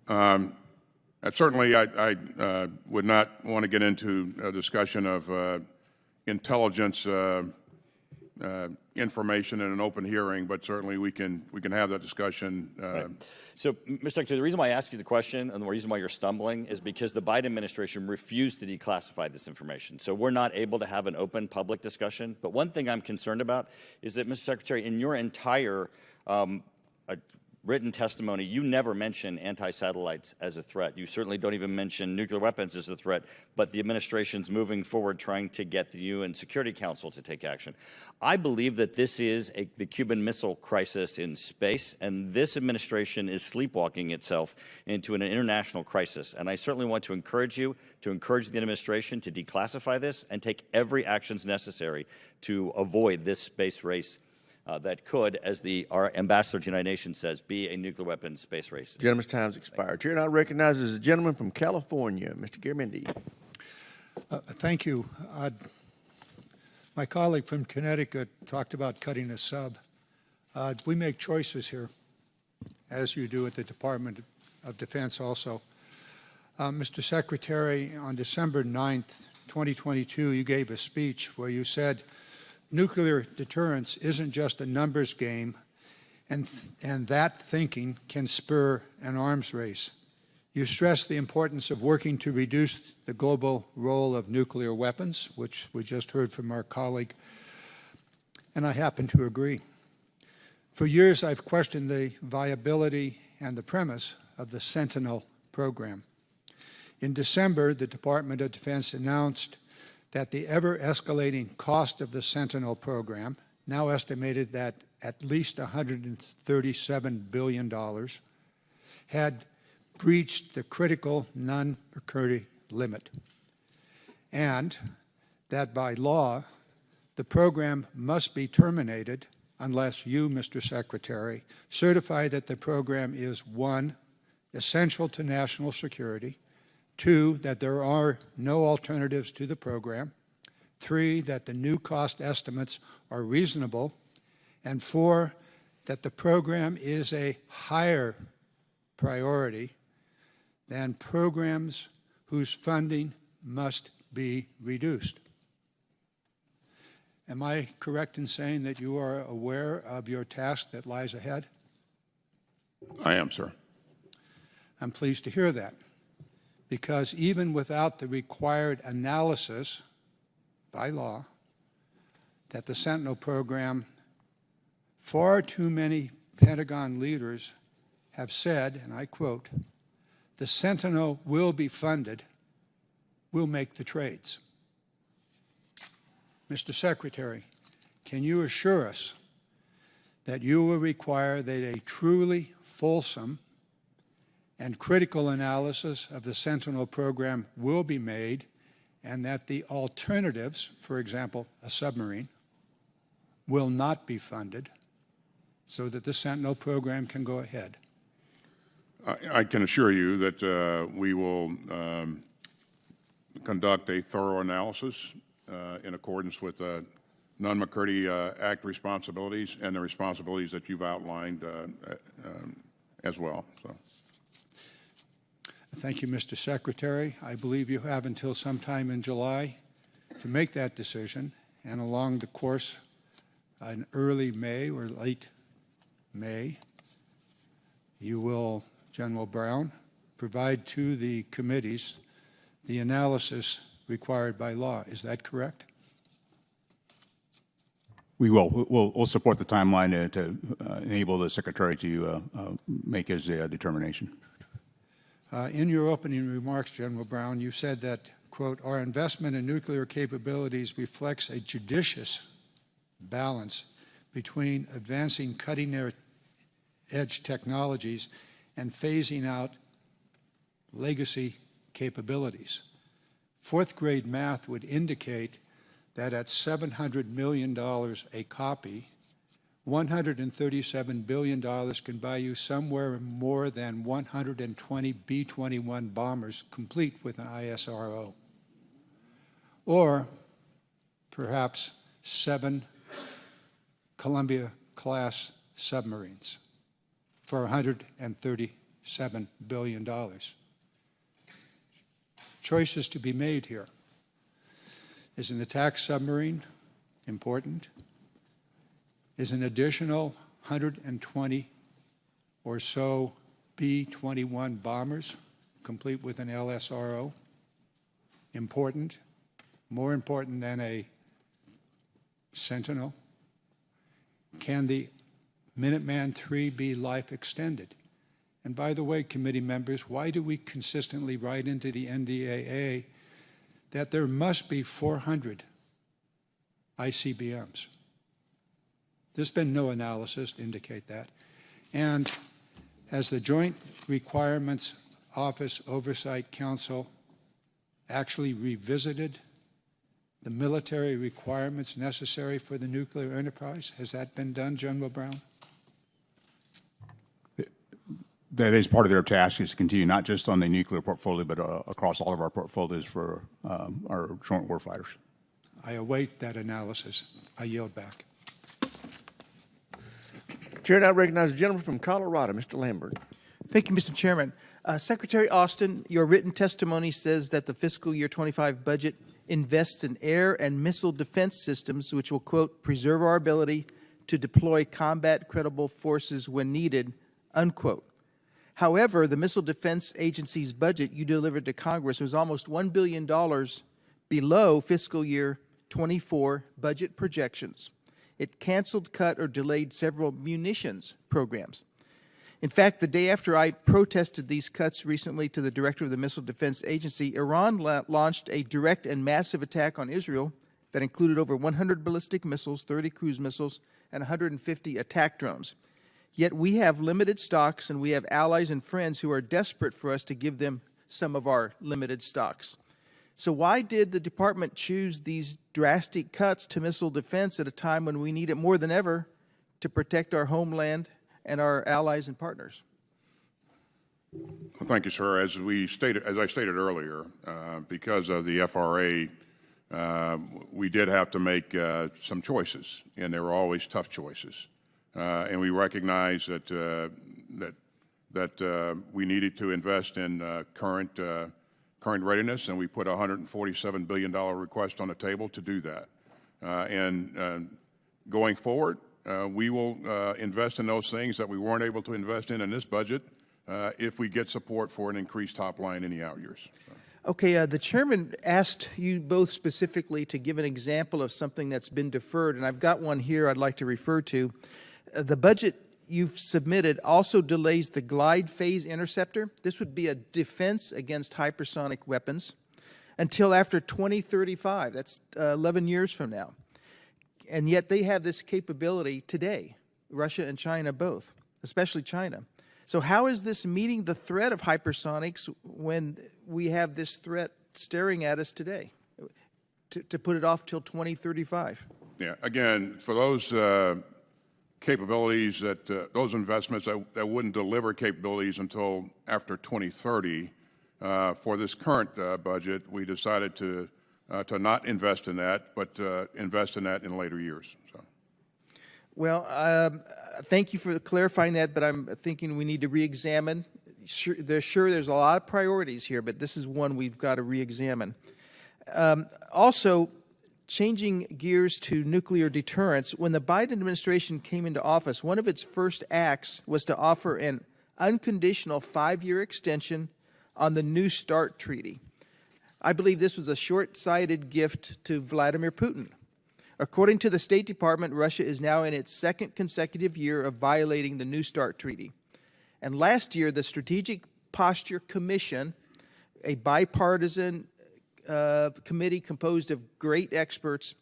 Certainly, I would not want to get into a discussion of intelligence information in an open hearing, but certainly we can have that discussion. Right. So, Mr. Secretary, the reason why I ask you the question and the reason why you're stumbling is because the Biden administration refused to declassify this information. So we're not able to have an open public discussion. But one thing I'm concerned about is that, Mr. Secretary, in your entire written testimony, you never mention anti-satellites as a threat. You certainly don't even mention nuclear weapons as a threat, but the administration's moving forward trying to get the UN Security Council to take action. I believe that this is the Cuban Missile Crisis in space, and this administration is sleepwalking itself into an international crisis. And I certainly want to encourage you, to encourage the administration to declassify this and take every actions necessary to avoid this space race that could, as our ambassador to the United Nations says, be a nuclear weapons space race. Gentleman's time's expired. Chair now recognizes the gentleman from California, Mr. Garamendi. Thank you. My colleague from Connecticut talked about cutting a sub. We make choices here, as you do at the Department of Defense also. Mr. Secretary, on December 9th, 2022, you gave a speech where you said, nuclear deterrence isn't just a numbers game, and that thinking can spur an arms race. You stressed the importance of working to reduce the global role of nuclear weapons, which we just heard from our colleague, and I happen to agree. For years, I've questioned the viability and the premise of the Sentinel program. In December, the Department of Defense announced that the ever-escalating cost of the Sentinel program, now estimated at least $137 billion, had breached the critical non-recurring limit, and that by law, the program must be terminated unless you, Mr. Secretary, certify that the program is, 1, essential to national security, 2, that there are no alternatives to the program, 3, that the new cost estimates are reasonable, and 4, that the program is a higher priority than programs whose funding must be reduced. Am I correct in saying that you are aware of your task that lies ahead? I am, sir. I'm pleased to hear that, because even without the required analysis by law that the Sentinel program, far too many Pentagon leaders have said, and I quote, "The Sentinel will be funded, we'll make the trades." Mr. Secretary, can you assure us that you will require that a truly fulsome and critical analysis of the Sentinel program will be made, and that the alternatives, for example, a submarine, will not be funded so that the Sentinel program can go ahead? I can assure you that we will conduct a thorough analysis in accordance with Nunn-McCurdy Act responsibilities and the responsibilities that you've outlined as well. So. Thank you, Mr. Secretary. I believe you have until sometime in July to make that decision, and along the course in early May or late May, you will, General Brown, provide to the committees the analysis required by law. Is that correct? We will. We'll support the timeline to enable the Secretary to make his determination. In your opening remarks, General Brown, you said that, quote, "Our investment in nuclear capabilities reflects a judicious balance between advancing cutting-edge technologies and phasing out legacy capabilities." Fourth grade math would indicate that at $700 million a copy, $137 billion can buy you somewhere more than 120 B-21 bombers, complete with an ISRO, or perhaps 7 Columbia-class submarines for $137 billion. Choices to be made here. Is an attack submarine important? Is an additional 120 or so B-21 bombers, complete with an LSRO, important? More important than a Sentinel? Can the Minuteman III be life extended? And by the way, committee members, why do we consistently write into the NDAA that there must be 400 ICBMs? There's been no analysis to indicate that. And has the Joint Requirements Office Oversight Council actually revisited the military requirements necessary for the nuclear enterprise? Has that been done, General Brown? That is part of their task, is to continue not just on the nuclear portfolio, but across all of our portfolios for our joint warfighters. I await that analysis. I yield back. Chair now recognizes the gentleman from Colorado, Mr. Lambert. Thank you, Mr. Chairman. Secretary Austin, your written testimony says that the fiscal year 25 budget invests in air and missile defense systems, which will, quote, "preserve our ability to deploy combat credible forces when needed," unquote. However, the Missile Defense Agency's budget you delivered to Congress was almost $1 billion below fiscal year 24 budget projections. It canceled, cut, or delayed several munitions programs. In fact, the day after I protested these cuts recently to the director of the Missile Defense Agency, Iran launched a direct and massive attack on Israel that included over 100 ballistic missiles, 30 cruise missiles, and 150 attack drones. Yet we have limited stocks, and we have allies and friends who are desperate for us to give them some of our limited stocks. So why did the department choose these drastic cuts to missile defense at a time when we need it more than ever to protect our homeland and our allies and partners? Well, thank you, sir. As I stated earlier, because of the FRA, we did have to make some choices, and they were always tough choices. And we recognize that that we needed to invest in current readiness, and we put a $147 billion request on the table to do that. Going forward, we will invest in those things that we weren't able to invest in this budget if we get support for an increased top line in the out years. Okay, the chairman asked you both specifically to give an example of something that's been deferred, and I've got one here I'd like to refer to. The budget you've submitted also delays the glide phase interceptor. This would be a defense against hypersonic weapons until after 2035. That's 11 years from now. And yet they have this capability today, Russia and China both, especially China. So how is this meeting the threat of hypersonics when we have this threat staring at us today, to put it off till 2035? Yeah, again, for those capabilities, those investments that wouldn't deliver capabilities until after 2030, for this current budget, we decided to not invest in that, but invest in that in later years. So. Well, thank you for clarifying that, but I'm thinking we need to re-examine. There's a lot of priorities here, but this is one we've got to re-examine. Also, changing gears to nuclear deterrence, when the Biden administration came into office, one of its first acts was to offer an unconditional 5-year extension on the New START treaty. I believe this was a short-sighted gift to Vladimir Putin. According to the State Department, Russia is now in its second consecutive year of violating the New START treaty. And last year, the Strategic Posture Commission, a bipartisan committee composed of great experts,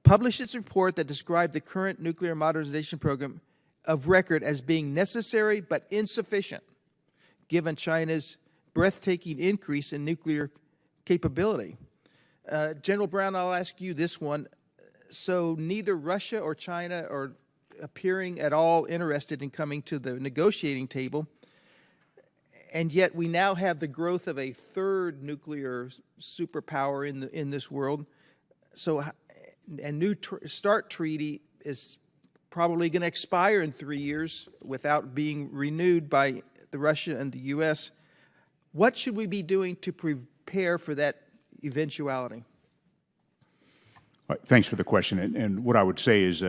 published its report that described the current nuclear modernization program of record as being necessary but insufficient, given China's breathtaking increase in nuclear capability. General Brown, I'll ask you this one. So neither Russia or China are appearing at all interested in coming to the negotiating table, and yet we now have the growth of a third nuclear superpower in this world. So a new START treaty is probably going to expire in 3 years without being renewed by the Russia and the U.S. What should we be doing to prepare for that eventuality? Thanks for the question. And what I would say is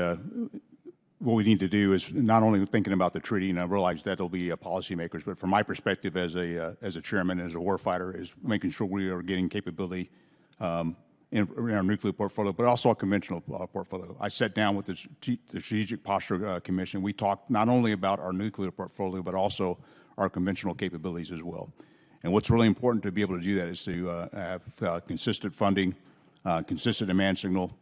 what we need to do is not only thinking about the treaty, and I realize that'll be policymakers, but from my perspective as a chairman, as a warfighter, is making sure we are getting capability in our nuclear portfolio, but also our conventional portfolio. I sat down with the Strategic Posture Commission. We talked not only about our nuclear portfolio, but also our conventional capabilities as well. And what's really important to be able to do that is to have consistent funding, consistent demand signal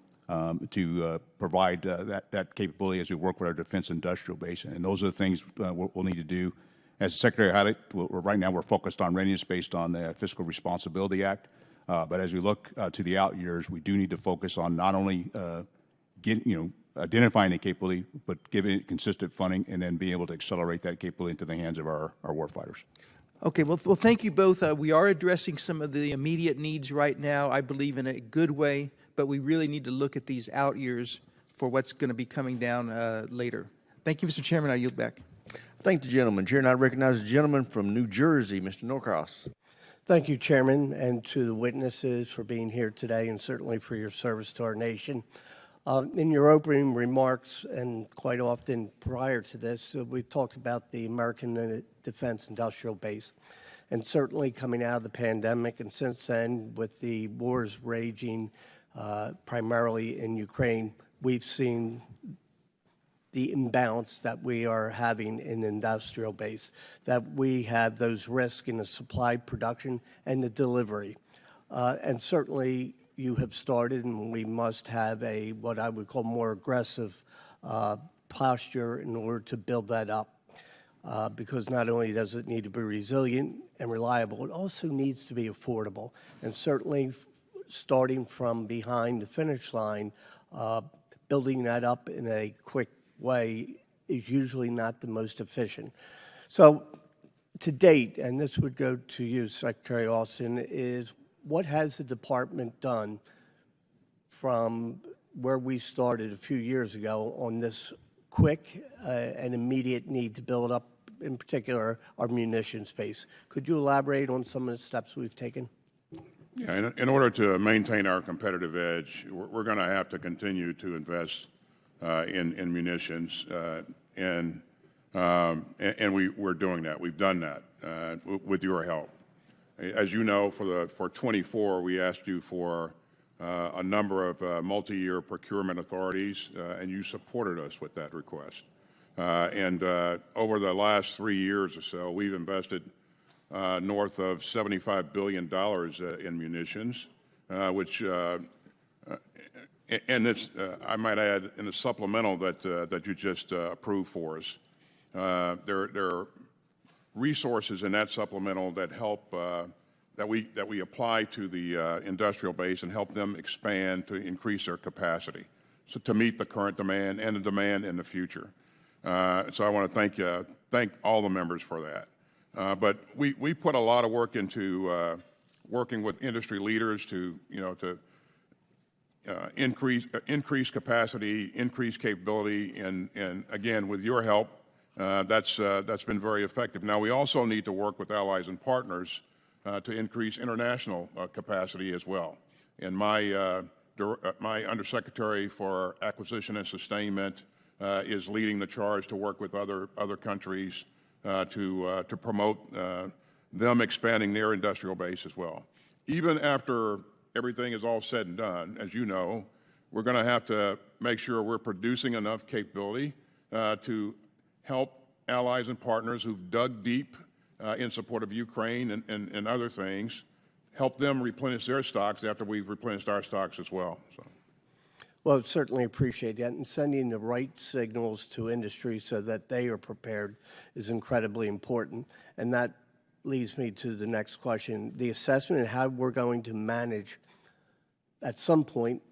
to provide that capability as we work with our defense industrial base. And those are the things we'll need to do. As the Secretary highlighted, right now we're focused on readiness based on the Fiscal Responsibility Act. But as we look to the out years, we do need to focus on not only identifying the capability, but giving it consistent funding and then being able to accelerate that capability into the hands of our warfighters. Okay, well, thank you both. We are addressing some of the immediate needs right now, I believe, in a good way, but we really need to look at these out years for what's going to be coming down later. Thank you, Mr. Chairman. I yield back. Thank the gentleman. Chair, and I recognize the gentleman from New Jersey, Mr. Norcross. Thank you, Chairman, and to the witnesses for being here today and certainly for your service to our nation. In your opening remarks, and quite often prior to this, we've talked about the American Defense Industrial Base. And certainly coming out of the pandemic, and since then, with the wars raging primarily in Ukraine, we've seen the imbalance that we are having in the industrial base, that we have those risks in the supply, production, and the delivery. And certainly you have started, and we must have what I would call more aggressive posture in order to build that up. Because not only does it need to be resilient and reliable, it also needs to be affordable. And certainly starting from behind the finish line, building that up in a quick way is usually not the most efficient. So to date, and this would go to you, Secretary Austin, is what has the department done from where we started a few years ago on this quick and immediate need to build up in particular our munitions space. Could you elaborate on some of the steps we've taken? Yeah, in order to maintain our competitive edge, we're going to have to continue to invest in munitions, and we're doing that. We've done that with your help. As you know, for 24, we asked you for a number of multi-year procurement authorities, and you supported us with that request. And over the last 3 years or so, we've invested north of $75 billion in munitions, which, and it's, I might add, in the supplemental that you just approved for us. There are resources in that supplemental that help that we apply to the industrial base and help them expand to increase their capacity, so to meet the current demand and the demand in the future. So I want to thank all the members for that. But we put a lot of work into working with industry leaders to increase capacity, increase capability, and again, with your help, that's been very effective. Now we also need to work with allies and partners to increase international capacity as well. And my Undersecretary for Acquisition and Sustainment is leading the charge to work with other countries to promote them expanding their industrial base as well. Even after everything is all said and done, as you know, we're going to have to make sure we're producing enough capability to help allies and partners who've dug deep in support of Ukraine and other things, help them replenish their stocks after we've replenished our stocks as well. So. Well, certainly appreciate that, and sending the right signals to industry so that they are prepared is incredibly important. And that leads me to the next question. The assessment and how we're going to manage at some point,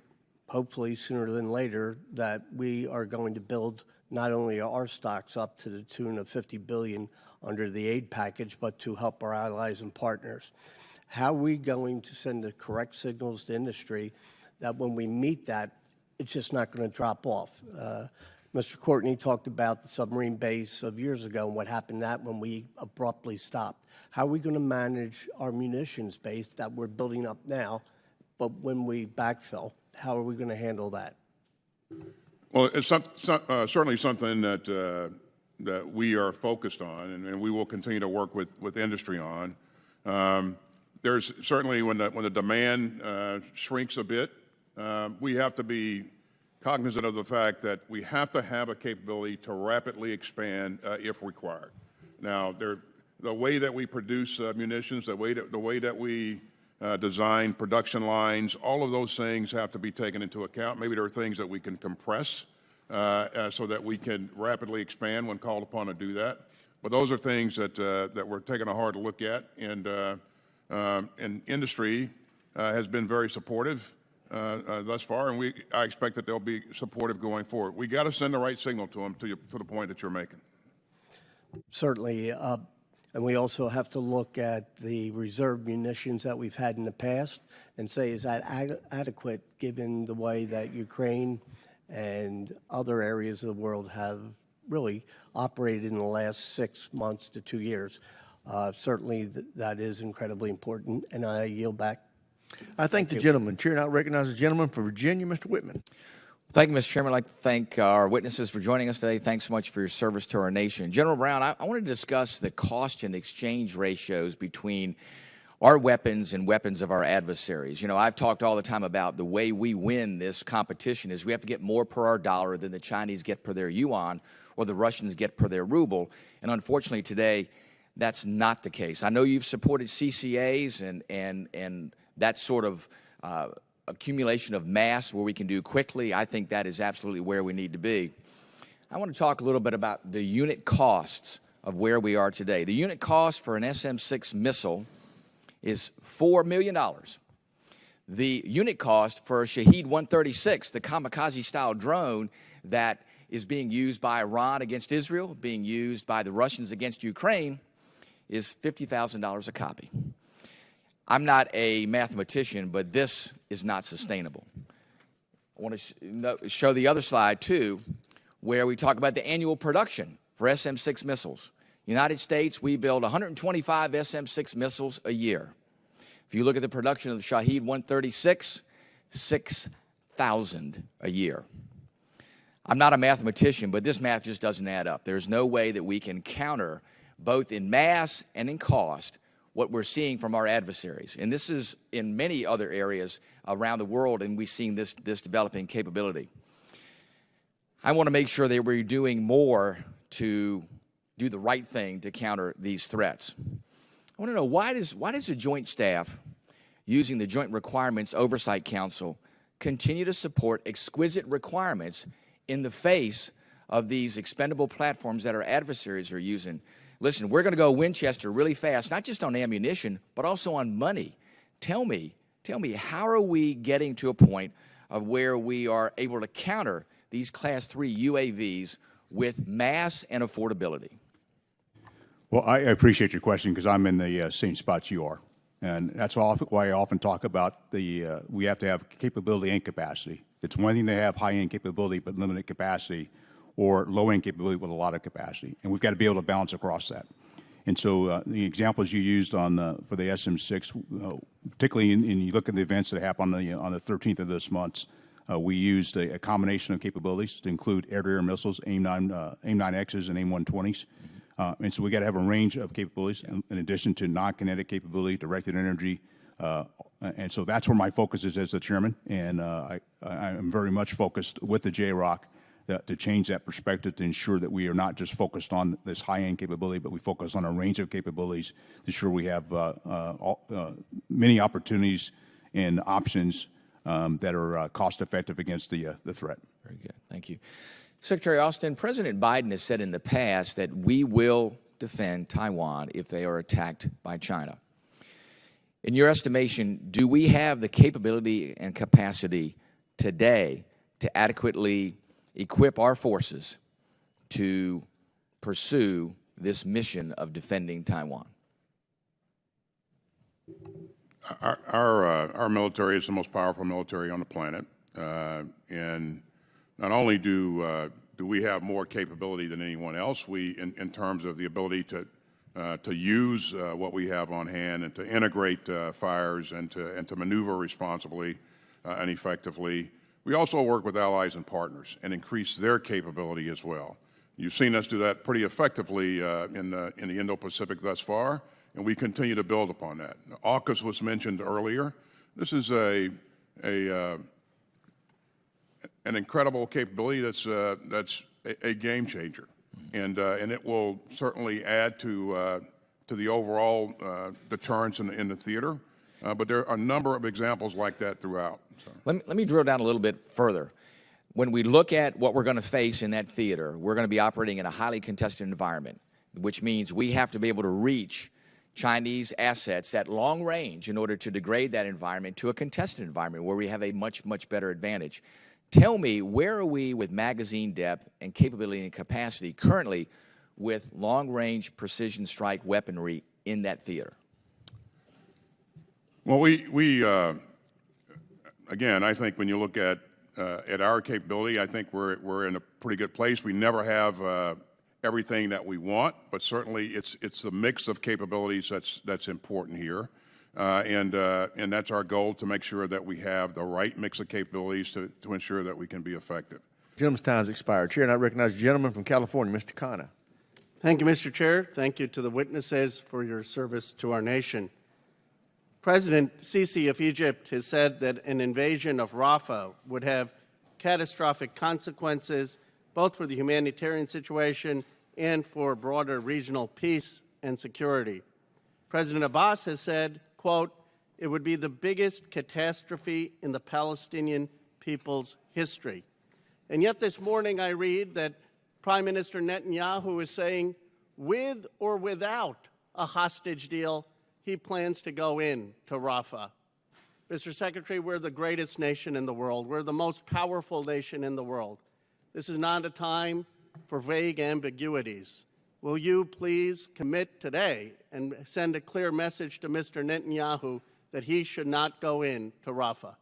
hopefully sooner than later, that we are going to build not only our stocks up to the tune of $50 billion under the aid package, but to help our allies and partners. How are we going to send the correct signals to industry that when we meet that, it's just not going to drop off? Mr. Courtney talked about the submarine base of years ago and what happened that when we abruptly stopped. How are we going to manage our munitions base that we're building up now, but when we backfill, how are we going to handle that? Well, it's certainly something that we are focused on, and we will continue to work with industry on. There's certainly when the demand shrinks a bit, we have to be cognizant of the fact that we have to have a capability to rapidly expand if required. Now, the way that we produce munitions, the way that we design production lines, all of those things have to be taken into account. Maybe there are things that we can compress so that we can rapidly expand when called upon to do that. But those are things that we're taking a hard look at, and industry has been very supportive thus far, and I expect that they'll be supportive going forward. We got to send the right signal to them to the point that you're making. Certainly, and we also have to look at the reserve munitions that we've had in the past and say, is that adequate given the way that Ukraine and other areas of the world have really operated in the last 6 months to 2 years? Certainly, that is incredibly important, and I yield back. I thank the gentleman. Chair now recognizes the gentleman for Virginia, Mr. Whitman. Thank you, Mr. Chairman. I'd like to thank our witnesses for joining us today. Thanks so much for your service to our nation. General Brown, I wanted to discuss the cost and exchange ratios between our weapons and weapons of our adversaries. You know, I've talked all the time about the way we win this competition is we have to get more per our dollar than the Chinese get per their yuan or the Russians get per their ruble. And unfortunately today, that's not the case. I know you've supported CCAs and that sort of accumulation of mass where we can do quickly. I think that is absolutely where we need to be. I want to talk a little bit about the unit costs of where we are today. The unit cost for an SM-6 missile is $4 million. The unit cost for a Shahed 136, the kamikaze-style drone that is being used by Iran against Israel, being used by the Russians against Ukraine, is $50,000 a copy. I'm not a mathematician, but this is not sustainable. I want to show the other slide, too, where we talk about the annual production for SM-6 missiles. United States, we build 125 SM-6 missiles a year. If you look at the production of the Shahed 136, 6,000 a year. I'm not a mathematician, but this math just doesn't add up. There's no way that we can counter, both in mass and in cost, what we're seeing from our adversaries. And this is in many other areas around the world, and we've seen this developing capability. I want to make sure that we're doing more to do the right thing to counter these threats. I want to know, why does the Joint Staff, using the Joint Requirements Oversight Council, continue to support exquisite requirements in the face of these expendable platforms that our adversaries are using? Listen, we're going to go Winchester really fast, not just on ammunition, but also on money. Tell me, how are we getting to a point of where we are able to counter these Class 3 UAVs with mass and affordability? Well, I appreciate your question because I'm in the same spot you are. And that's why I often talk about we have to have capability and capacity. It's one thing to have high-end capability but limited capacity, or low-end capability with a lot of capacity. And we've got to be able to balance across that. And so the examples you used on for the SM-6, particularly in you look at the events that happened on the 13th of this month, we used a combination of capabilities to include air-to-air missiles, AIM-9Xs and AIM-120s. And so we got to have a range of capabilities in addition to non-kinetic capability, directed energy. And so that's where my focus is as the chairman. And I am very much focused with the JROC to change that perspective, to ensure that we are not just focused on this high-end capability, but we focus on a range of capabilities to ensure we have many opportunities and options that are cost-effective against the threat. Very good. Thank you. Secretary Austin, President Biden has said in the past that we will defend Taiwan if they are attacked by China. In your estimation, do we have the capability and capacity today to adequately equip our forces to pursue this mission of defending Taiwan? Our military is the most powerful military on the planet, and not only do we have more capability than anyone else, in terms of the ability to use what we have on hand and to integrate fires and to maneuver responsibly and effectively. We also work with allies and partners and increase their capability as well. You've seen us do that pretty effectively in the Indo-Pacific thus far, and we continue to build upon that. AUKUS was mentioned earlier. This is an incredible capability that's a game changer, and it will certainly add to the overall deterrence in the theater. But there are a number of examples like that throughout. So. Let me drill down a little bit further. When we look at what we're going to face in that theater, we're going to be operating in a highly contested environment, which means we have to be able to reach Chinese assets at long range in order to degrade that environment to a contested environment where we have a much, much better advantage. Tell me, where are we with magazine depth and capability and capacity currently with long-range precision strike weaponry in that theater? Well, again, I think when you look at our capability, I think we're in a pretty good place. We never have everything that we want, but certainly it's the mix of capabilities that's important here, and that's our goal, to make sure that we have the right mix of capabilities to ensure that we can be effective. Gentleman's time's expired. Chair, and I recognize the gentleman from California, Mr. Khanna. Thank you, Mr. Chair. Thank you to the witnesses for your service to our nation. President Sisi of Egypt has said that an invasion of Rafah would have catastrophic consequences, both for the humanitarian situation and for broader regional peace and security. President Abbas has said, quote, "It would be the biggest catastrophe in the Palestinian people's history." And yet this morning I read that Prime Minister Netanyahu is saying, with or without a hostage deal, he plans to go in to Rafah. Mr. Secretary, we're the greatest nation in the world. We're the most powerful nation in the world. This is not a time for vague ambiguities. Will you please commit today and send a clear message to Mr. Netanyahu that he should not go in to Rafah?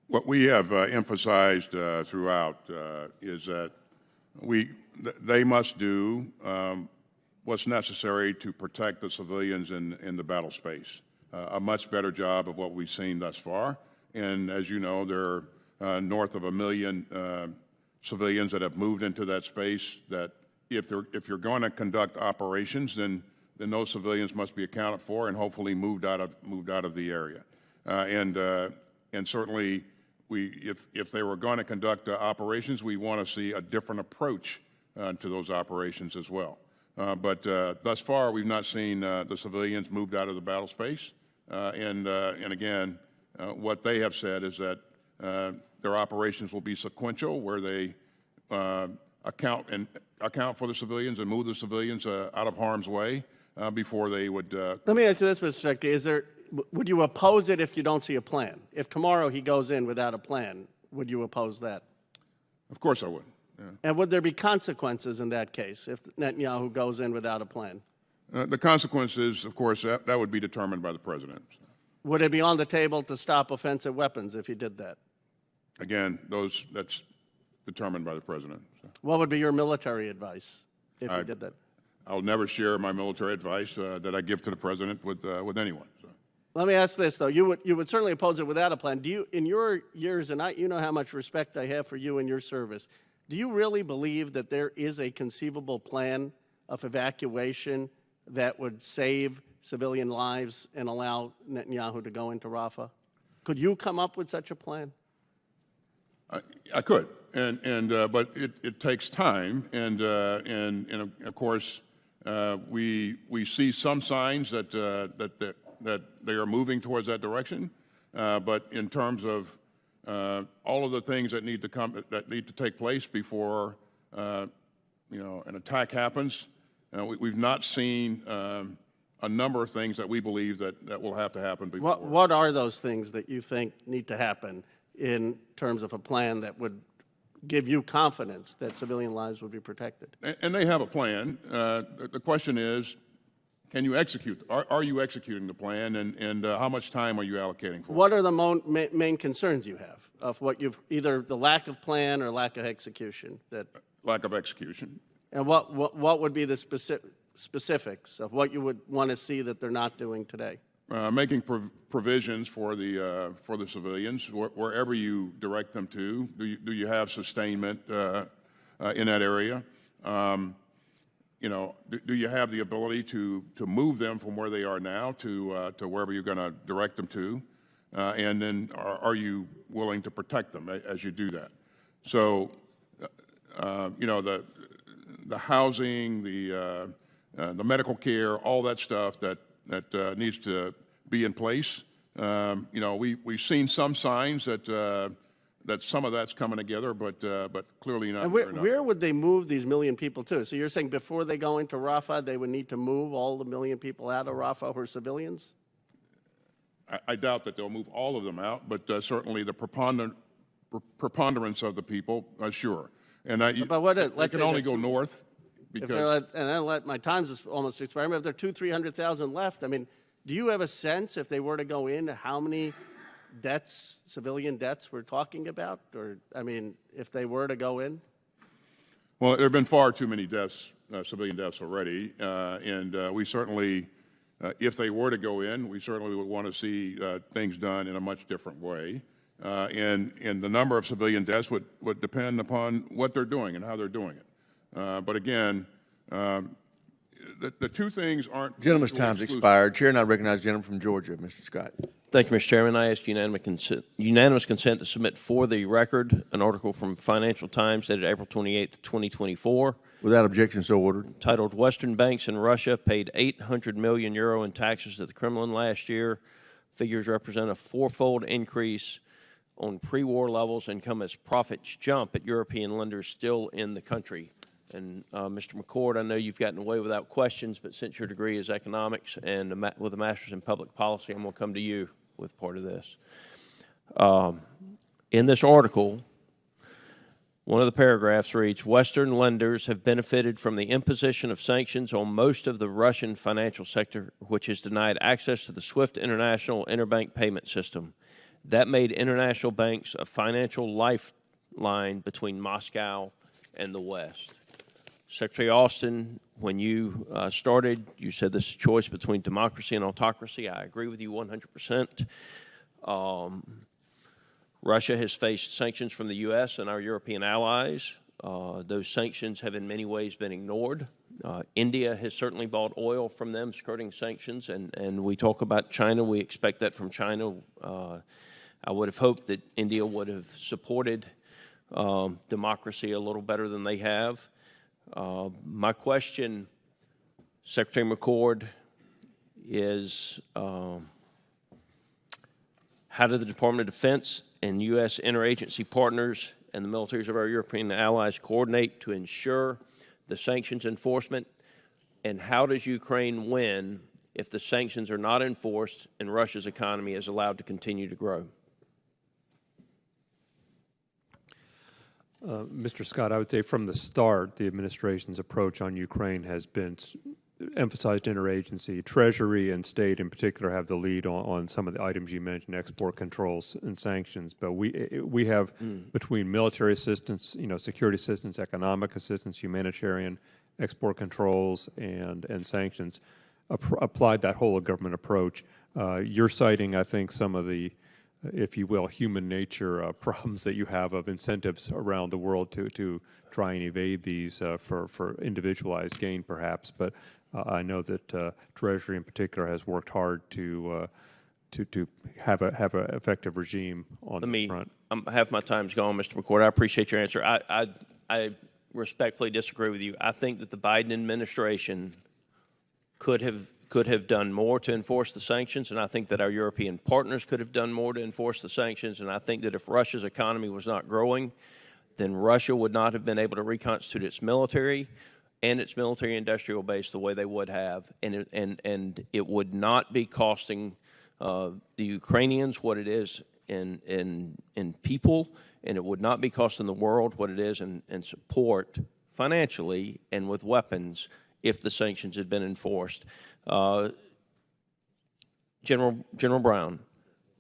What we have emphasized throughout is that they must do what's necessary to protect the civilians in the battle space. A much better job of what we've seen thus far. And as you know, there are north of 1 million civilians that have moved into that space. That if you're going to conduct operations, then those civilians must be accounted for and hopefully moved out of the area. And certainly, if they were going to conduct operations, we want to see a different approach to those operations as well. But thus far, we've not seen the civilians moved out of the battle space. And again, what they have said is that their operations will be sequential, where they account for the civilians and move the civilians out of harm's way before they would. Let me ask you this, Mr. Secretary. Would you oppose it if you don't see a plan? If tomorrow he goes in without a plan, would you oppose that? Of course I would. Yeah. And would there be consequences in that case if Netanyahu goes in without a plan? The consequences, of course, that would be determined by the president. Would it be on the table to stop offensive weapons if he did that? Again, that's determined by the president. So. What would be your military advice if he did that? I'll never share my military advice that I give to the president with anyone. So. Let me ask this, though. You would certainly oppose it without a plan. Do you, in your years, and you know how much respect I have for you and your service, do you really believe that there is a conceivable plan of evacuation that would save civilian lives and allow Netanyahu to go into Rafah? Could you come up with such a plan? I could, but it takes time, and of course we see some signs that they are moving towards that direction, but in terms of all of the things that need to take place before an attack happens, we've not seen a number of things that we believe that will have to happen before. What are those things that you think need to happen in terms of a plan that would give you confidence that civilian lives would be protected? And they have a plan. The question is, can you execute? Are you executing the plan, and how much time are you allocating for it? What are the main concerns you have of what you've, either the lack of plan or lack of execution? Lack of execution. And what would be the specifics of what you would want to see that they're not doing today? Making provisions for the civilians wherever you direct them to. Do you have sustainment in that area? Do you have the ability to move them from where they are now to wherever you're going to direct them to? And then are you willing to protect them as you do that? So, the housing, the medical care, all that stuff that needs to be in place. We've seen some signs that some of that's coming together, but clearly not. And where would they move these million people to? So you're saying before they go into Rafah, they would need to move all the million people out of Rafah who are civilians? I doubt that they'll move all of them out, but certainly the preponderance of the people, sure. And they can only go north. My time's is almost expired. If there are 300,000 left, I mean, do you have a sense if they were to go in, how many deaths, civilian deaths, we're talking about? Or, I mean, if they were to go in? Well, there have been far too many deaths, civilian deaths already, and we certainly, if they were to go in, we certainly would want to see things done in a much different way. And the number of civilian deaths would depend upon what they're doing and how they're doing it. But again, the two things aren't. Gentleman's time's expired. Chair, and I recognize the gentleman from Georgia, Mr. Scott. Thank you, Mr. Chairman. I ask unanimous consent to submit for the record an article from Financial Times dated April 28th, 2024. Without objection, so ordered. Titled, Western Banks in Russia Paid 800 million euro in taxes to the Kremlin last year. Figures represent a fourfold increase on pre-war levels and come as profits jump at European lenders still in the country. And Mr. McCord, I know you've gotten away without questions, but since your degree is economics and with a master's in public policy, I'm going to come to you with part of this. In this article, one of the paragraphs reads, Western lenders have benefited from the imposition of sanctions on most of the Russian financial sector, which has denied access to the SWIFT international interbank payment system. That made international banks a financial lifeline between Moscow and the West. Secretary Austin, when you started, you said this is a choice between democracy and autocracy. I agree with you 100%. Russia has faced sanctions from the U.S. and our European allies. Those sanctions have in many ways been ignored. India has certainly bought oil from them, skirting sanctions, and we talk about China. We expect that from China. I would have hoped that India would have supported democracy a little better than they have. My question, Secretary McCord, is how do the Department of Defense and U.S. interagency partners and the militaries of our European allies coordinate to ensure the sanctions enforcement? And how does Ukraine win if the sanctions are not enforced and Russia's economy is allowed to continue to grow? Mr. Scott, I would say from the start, the administration's approach on Ukraine has been emphasized interagency. Treasury and state in particular have the lead on some of the items you mentioned, export controls and sanctions. But we have between military assistance, security assistance, economic assistance, humanitarian, export controls, and sanctions, applied that whole of government approach. You're citing, I think, some of the, if you will, human nature problems that you have of incentives around the world to try and evade these for individualized gain, perhaps. But I know that Treasury in particular has worked hard to have an effective regime on the front. Half my time's gone, Mr. McCord. I appreciate your answer. I respectfully disagree with you. I think that the Biden administration could have done more to enforce the sanctions, and I think that our European partners could have done more to enforce the sanctions, and I think that if Russia's economy was not growing, then Russia would not have been able to reconstitute its military and its military industrial base the way they would have, and it would not be costing the Ukrainians what it is in people, and it would not be costing the world what it is in support financially and with weapons if the sanctions had been enforced. General Brown,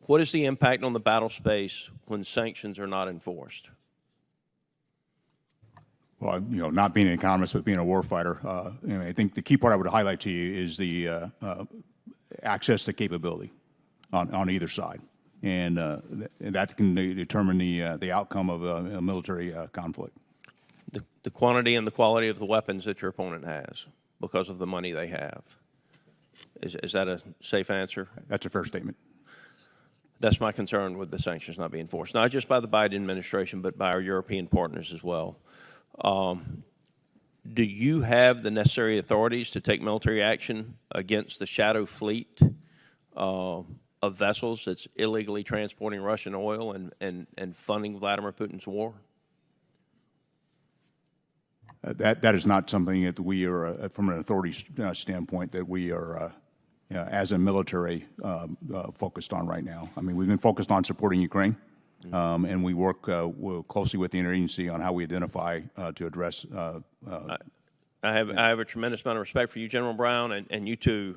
what is the impact on the battle space when sanctions are not enforced? Well, not being an economist, but being a warfighter, I think the key part I would highlight to you is the access to capability on either side, and that can determine the outcome of a military conflict. The quantity and the quality of the weapons that your opponent has because of the money they have. Is that a safe answer? That's a fair statement. That's my concern with the sanctions not being enforced, not just by the Biden administration, but by our European partners as well. Do you have the necessary authorities to take military action against the shadow fleet of vessels that's illegally transporting Russian oil and funding Vladimir Putin's war? That is not something that we are, from an authority standpoint, that we are, as a military, focused on right now. I mean, we've been focused on supporting Ukraine, and we work closely with the interagency on how we identify to address. I have a tremendous amount of respect for you, General Brown, and you too,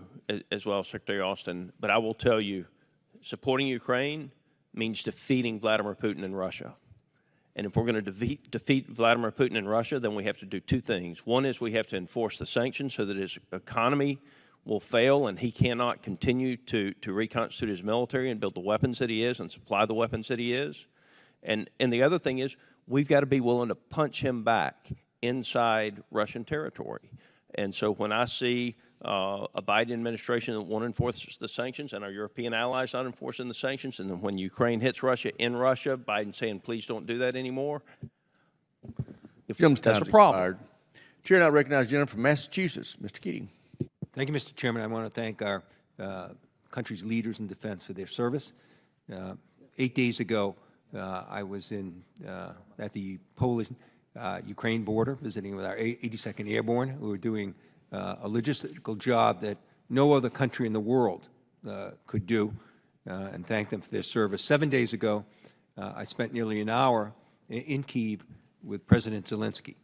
as well, Secretary Austin. But I will tell you, supporting Ukraine means defeating Vladimir Putin in Russia. And if we're going to defeat Vladimir Putin in Russia, then we have to do two things. One is we have to enforce the sanctions so that his economy will fail and he cannot continue to reconstitute his military and build the weapons that he is and supply the weapons that he is. And the other thing is we've got to be willing to punch him back inside Russian territory. And so when I see a Biden administration that won't enforce the sanctions and our European allies not enforcing the sanctions, and then when Ukraine hits Russia in Russia, Biden saying, please don't do that anymore, Jim's that's a time's problem. expired. Chair now recognizes the gentleman from Massachusetts, Mr. Keating. Thank you, Mr. Chairman. I want to thank our country's leaders in defense for their service. 8 days ago, I was at the Polish-Ukraine border visiting with our 82nd Airborne, who were doing a logistical job that no other country in the world could do, and thank them for their service. 7 days ago, I spent nearly an hour in Kyiv with President Zelensky.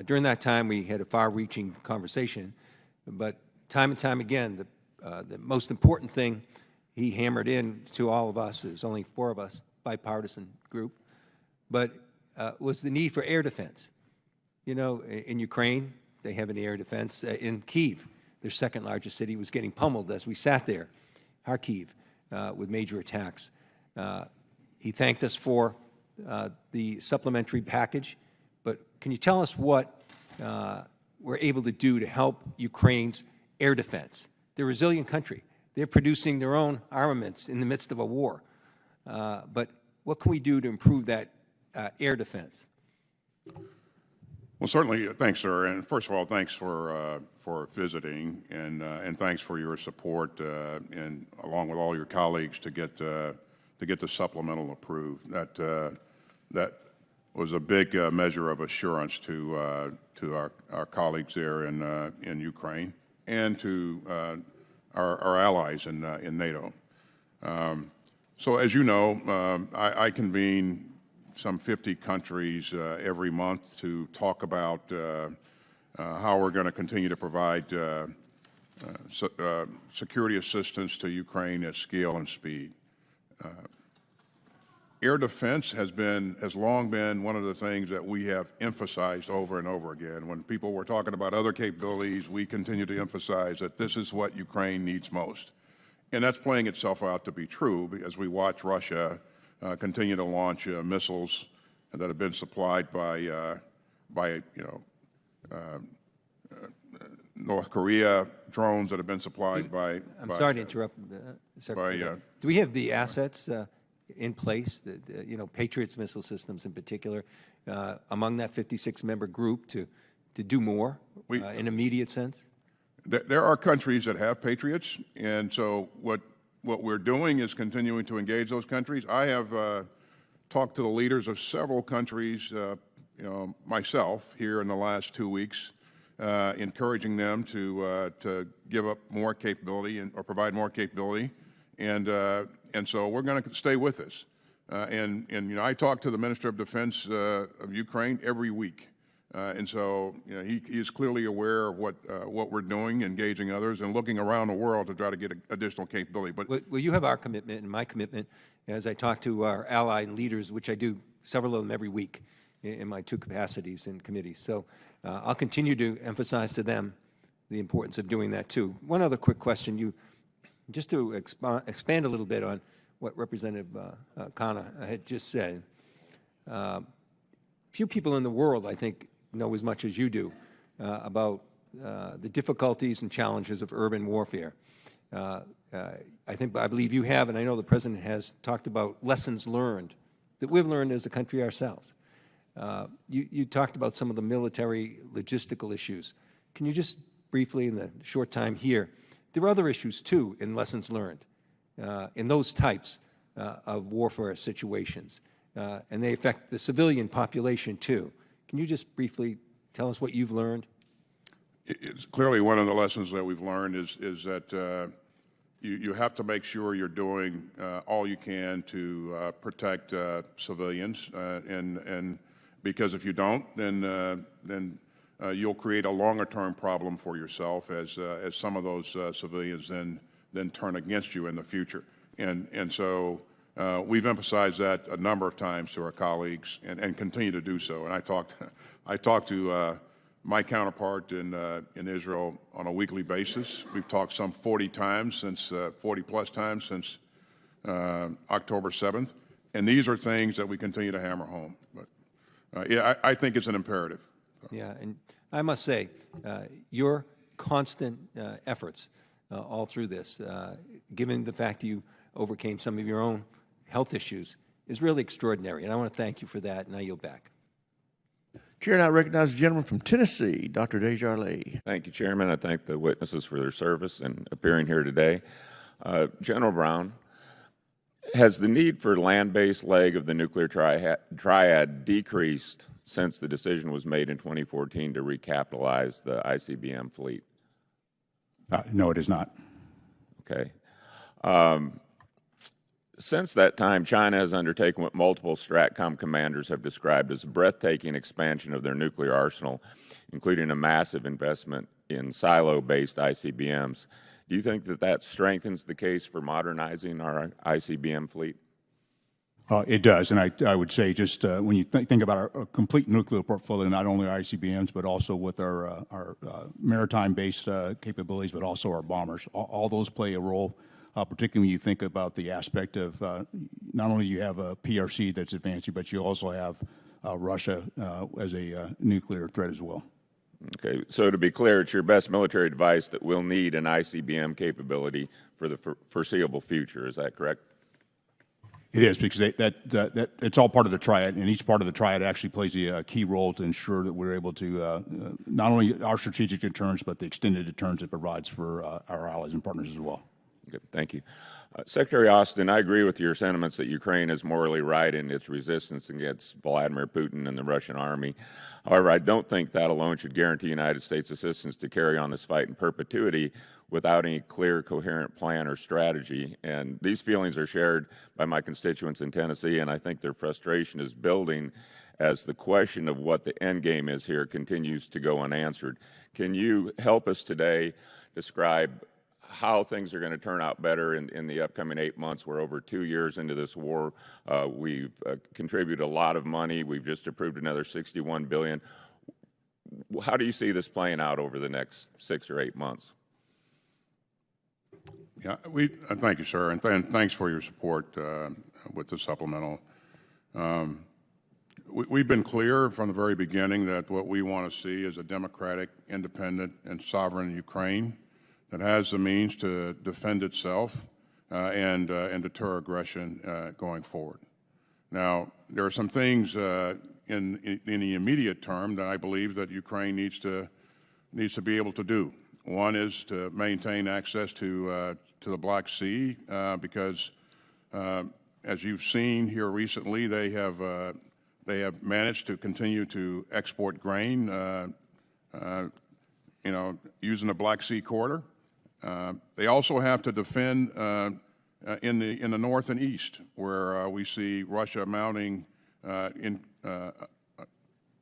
During that time, we had a far-reaching conversation, but time and time again, the most important thing he hammered in to all of us, there's only 4 of us, bipartisan group, but was the need for air defense. You know, in Ukraine, they have an air defense. In Kyiv, their second largest city, was getting pummeled as we sat there, Kharkiv, with major attacks. He thanked us for the supplementary package, but can you tell us what we're able to do to help Ukraine's air defense? They're a resilient country. They're producing their own armaments in the midst of a war. But what can we do to improve that air defense? Well, certainly, thanks, sir. And first of all, thanks for visiting, and thanks for your support, and along with all your colleagues to get the supplemental approved. That was a big measure of assurance to our colleagues there in Ukraine and to our allies in NATO. So, as you know, I convene some 50 countries every month to talk about how we're going to continue to provide security assistance to Ukraine at scale and speed. Air defense has long been one of the things that we have emphasized over and over again. When people were talking about other capabilities, we continue to emphasize that this is what Ukraine needs most. And that's playing itself out to be true as we watch Russia continue to launch missiles that have been supplied by North Korea, drones that have been supplied by. I'm sorry to interrupt, Secretary. Do we have the assets in place, Patriots missile systems in particular, among that 56-member group to do more in immediate sense? There are countries that have Patriots, and so what we're doing is continuing to engage those countries. I have talked to the leaders of several countries, myself, here in the last 2 weeks, encouraging them to give up more capability or provide more capability, and so we're going to stay with this. And I talk to the Minister of Defense of Ukraine every week. And so he is clearly aware of what we're doing, engaging others, and looking around the world to try to get additional capability. But well, you have our commitment and my commitment as I talk to our allied leaders, which I do several of them every week in my 2 capacities in committees. So I'll continue to emphasize to them the importance of doing that too. One other quick question, just to expand a little bit on what Representative Khanna had just said. Few people in the world, I think, know as much as you do about the difficulties and challenges of urban warfare. I believe you have, and I know the President has talked about lessons learned that we've learned as a country ourselves. You talked about some of the military logistical issues. Can you just briefly, in the short time here, there are other issues too in lessons learned in those types of warfare situations, and they affect the civilian population too. Can you just briefly tell us what you've learned? It's clearly one of the lessons that we've learned is that you have to make sure you're doing all you can to protect civilians, and because if you don't, then you'll create a longer-term problem for yourself as some of those civilians then turn against you in the future. And so we've emphasized that a number of times to our colleagues and continue to do so. And I talked to my counterpart in Israel on a weekly basis. We've talked some 40 plus times since October 7th. And these are things that we continue to hammer home. But yeah, I think it's an imperative. Yeah, and I must say, your constant efforts all through this, given the fact that you overcame some of your own health issues, is really extraordinary. And I want to thank you for that, and I yield back. Chair now recognizes the gentleman from Tennessee, Dr. Desjardins. Thank you, Chairman. I thank the witnesses for their service and appearing here today. General Brown, has the need for land-based leg of the nuclear triad decreased since the decision was made in 2014 to recapitalize the ICBM fleet? No, it is not. Okay. Since that time, China has undertaken what multiple STRATCOM commanders have described as a breathtaking expansion of their nuclear arsenal, including a massive investment in silo-based ICBMs. Do you think that strengthens the case for modernizing our ICBM fleet? It does, and I would say just when you think about our complete nuclear portfolio, not only our ICBMs, but also with our maritime-based capabilities, but also our bombers, all those play a role, particularly when you think about the aspect of not only you have a PRC that's advancing, but you also have Russia as a nuclear threat as well. Okay, so to be clear, it's your best military advice that we'll need an ICBM capability for the foreseeable future. Is that correct? It is, because that it's all part of the triad, and each part of the triad actually plays a key role to ensure that we're able to not only our strategic deterrence, but the extended deterrence it provides for our allies and partners as well. Okay, thank you. Secretary Austin, I agree with your sentiments that Ukraine is morally right in its resistance against Vladimir Putin and the Russian army. However, I don't think that alone should guarantee United States assistance to carry on this fight in perpetuity without any clear, coherent plan or strategy. And these feelings are shared by my constituents in Tennessee, and I think their frustration is building as the question of what the end game is here continues to go unanswered. Can you help us today describe how things are going to turn out better in the upcoming 8 months? We're over 2 years into this war. We've contributed a lot of money. We've just approved another $61 billion. How do you see this playing out over the next 6 or 8 months? Yeah, thank you, sir, and thanks for your support with the supplemental. We've been clear from the very beginning that what we want to see is a democratic, independent, and sovereign Ukraine that has the means to defend itself and deter aggression going forward. Now, there are some things in the immediate term that I believe that Ukraine needs to be able to do. One is to maintain access to the Black Sea because, as you've seen here recently, they have managed to continue to export grain, using the Black Sea corridor. They also have to defend in the north and east, where we see Russia mounting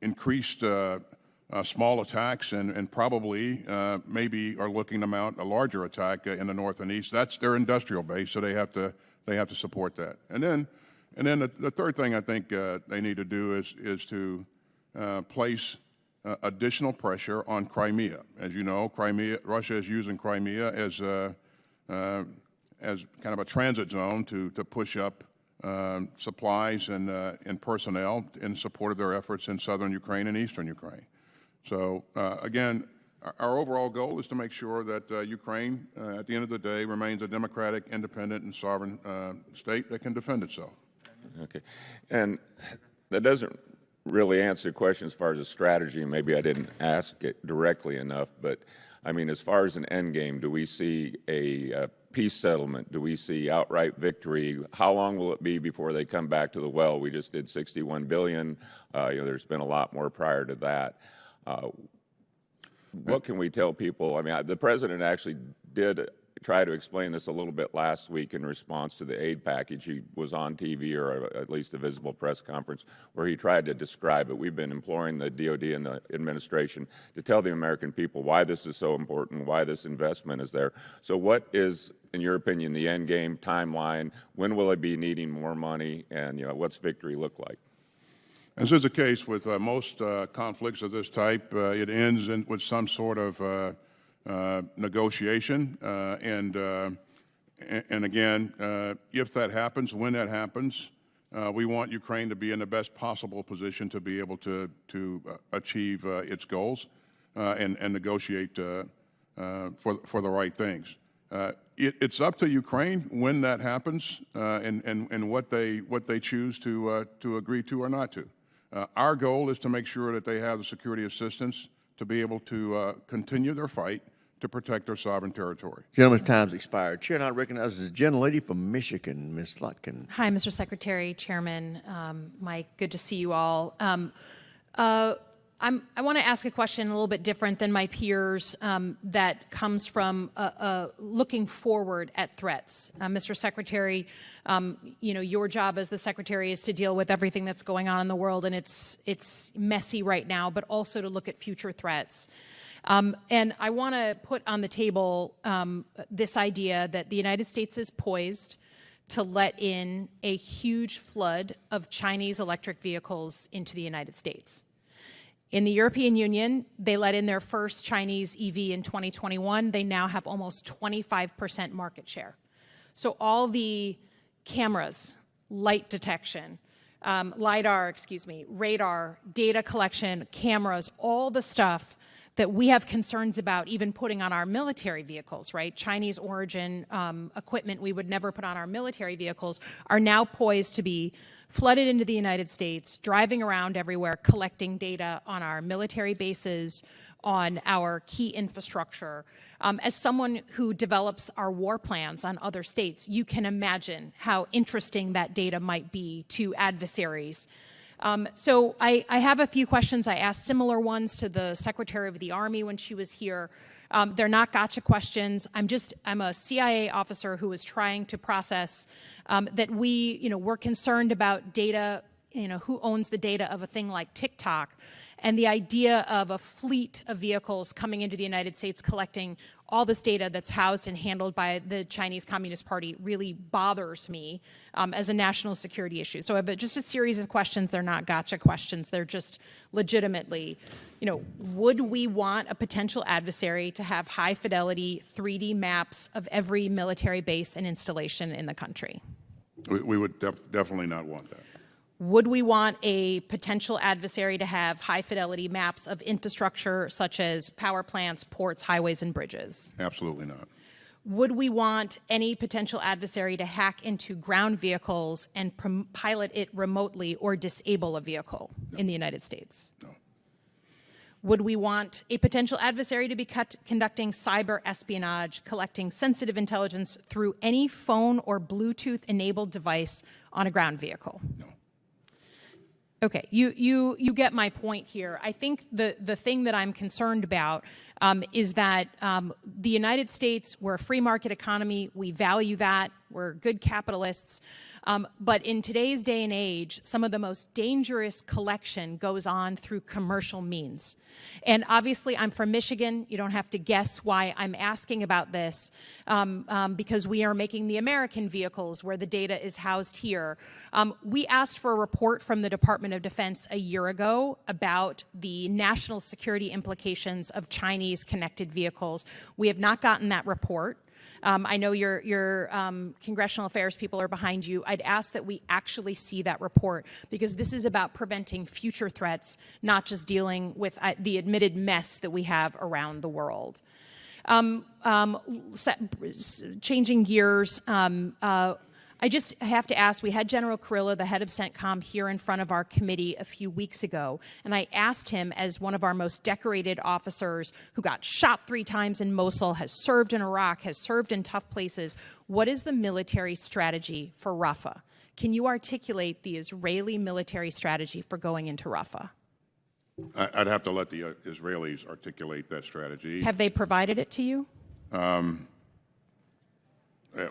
increased small attacks and probably maybe are looking to mount a larger attack in the north and east. That's their industrial base, so they have to support that. And then the third thing I think they need to do is to place additional pressure on Crimea. As you know, Russia is using Crimea as kind of a transit zone to push up supplies and personnel in support of their efforts in southern Ukraine and eastern Ukraine. So again, our overall goal is to make sure that Ukraine, at the end of the day, remains a democratic, independent, and sovereign state that can defend itself. Okay, and that doesn't really answer the question as far as a strategy. Maybe I didn't ask it directly enough, but I mean, as far as an end game, do we see a peace settlement? Do we see outright victory? How long will it be before they come back to the well? We just did $61 billion. There's been a lot more prior to that. What can we tell people? I mean, the president actually did try to explain this a little bit last week in response to the aid package. He was on TV, or at least a visible press conference, where he tried to describe it. We've been imploring the DOD and the administration to tell the American people why this is so important, why this investment is there. So what is, in your opinion, the end game timeline? When will it be needing more money, and what's victory look like? As is the case with most conflicts of this type, it ends with some sort of negotiation, and again, if that happens, when that happens, we want Ukraine to be in the best possible position to be able to achieve its goals and negotiate for the right things. It's up to Ukraine when that happens and what they choose to agree to or not to. Our goal is to make sure that they have the security assistance to be able to continue their fight to protect their sovereign territory. Gentleman's time's expired. Chair now recognizes the gentlelady from Michigan, Ms. Slotkin. Hi, Mr. Secretary, Chairman, Mike. Good to see you all. I want to ask a question a little bit different than my peers that comes from looking forward at threats. Mr. Secretary, your job as the Secretary is to deal with everything that's going on in the world, and it's messy right now, but also to look at future threats. And I want to put on the table this idea that the United States is poised to let in a huge flood of Chinese electric vehicles into the United States. In the European Union, they let in their first Chinese EV in 2021. They now have almost 25% market share. So all the cameras, light detection, LiDAR, radar, data collection, cameras, all the stuff that we have concerns about even putting on our military vehicles, right? Chinese origin equipment we would never put on our military vehicles are now poised to be flooded into the United States, driving around everywhere, collecting data on our military bases, on our key infrastructure. As someone who develops our war plans on other states, you can imagine how interesting that data might be to adversaries. So I have a few questions. I asked similar ones to the Secretary of the Army when she was here. They're not gotcha questions. I'm a CIA officer who is trying to process that we're concerned about data, who owns the data of a thing like TikTok, and the idea of a fleet of vehicles coming into the United States collecting all this data that's housed and handled by the Chinese Communist Party really bothers me as a national security issue. So I have just a series of questions. They're not gotcha questions. They're just legitimately, would we want a potential adversary to have high fidelity 3D maps of every military base and installation in the country? We would definitely not want that. Would we want a potential adversary to have high-fidelity maps of infrastructure such as power plants, ports, highways, and bridges? Absolutely not. Would we want any potential adversary to hack into ground vehicles and pilot it remotely or disable a vehicle in the United States? No. Would we want a potential adversary to be conducting cyber espionage, collecting sensitive intelligence through any phone or Bluetooth-enabled device on a ground vehicle? No. Okay, you get my point here. I think the thing that I'm concerned about is that the United States, we're a free market economy. We value that. We're good capitalists. But in today's day and age, some of the most dangerous collection goes on through commercial means. And obviously, I'm from Michigan. You don't have to guess why I'm asking about this, because we are making the American vehicles where the data is housed here. We asked for a report from the Department of Defense a year ago about the national security implications of Chinese connected vehicles. We have not gotten that report. I know your congressional affairs people are behind you. I'd ask that we actually see that report, because this is about preventing future threats, not just dealing with the admitted mess that we have around the world. Changing gears, I just have to ask, we had General Kurilla, the head of CENTCOM, here in front of our committee a few weeks ago, and I asked him, as one of our most decorated officers who got shot 3 times in Mosul, has served in Iraq, has served in tough places, what is the military strategy for Rafah? Can you articulate the Israeli military strategy for going into Rafah? I'd have to let the Israelis articulate that strategy. Have they provided it to you?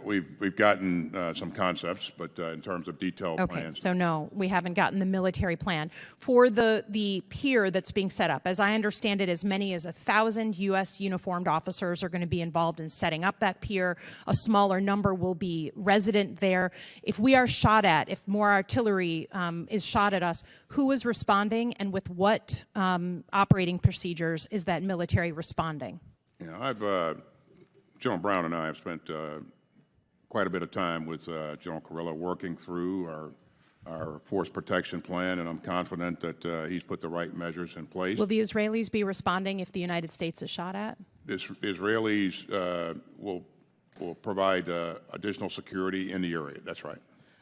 We've gotten some concepts, but in terms of detailed plans. Okay, so no, we haven't gotten the military plan. For the pier that's being set up, as I understand it, as many as 1,000 U.S. uniformed officers are going to be involved in setting up that pier. A smaller number will be resident there. If we are shot at, if more artillery is shot at us, who is responding, and with what operating procedures is that military responding? General Brown and I have spent quite a bit of time with General Kurilla working through our force protection plan, and I'm confident that he's put the right measures in place. Will the Israelis be responding if the United States is shot at? The Israelis will provide additional security in the area. That's right.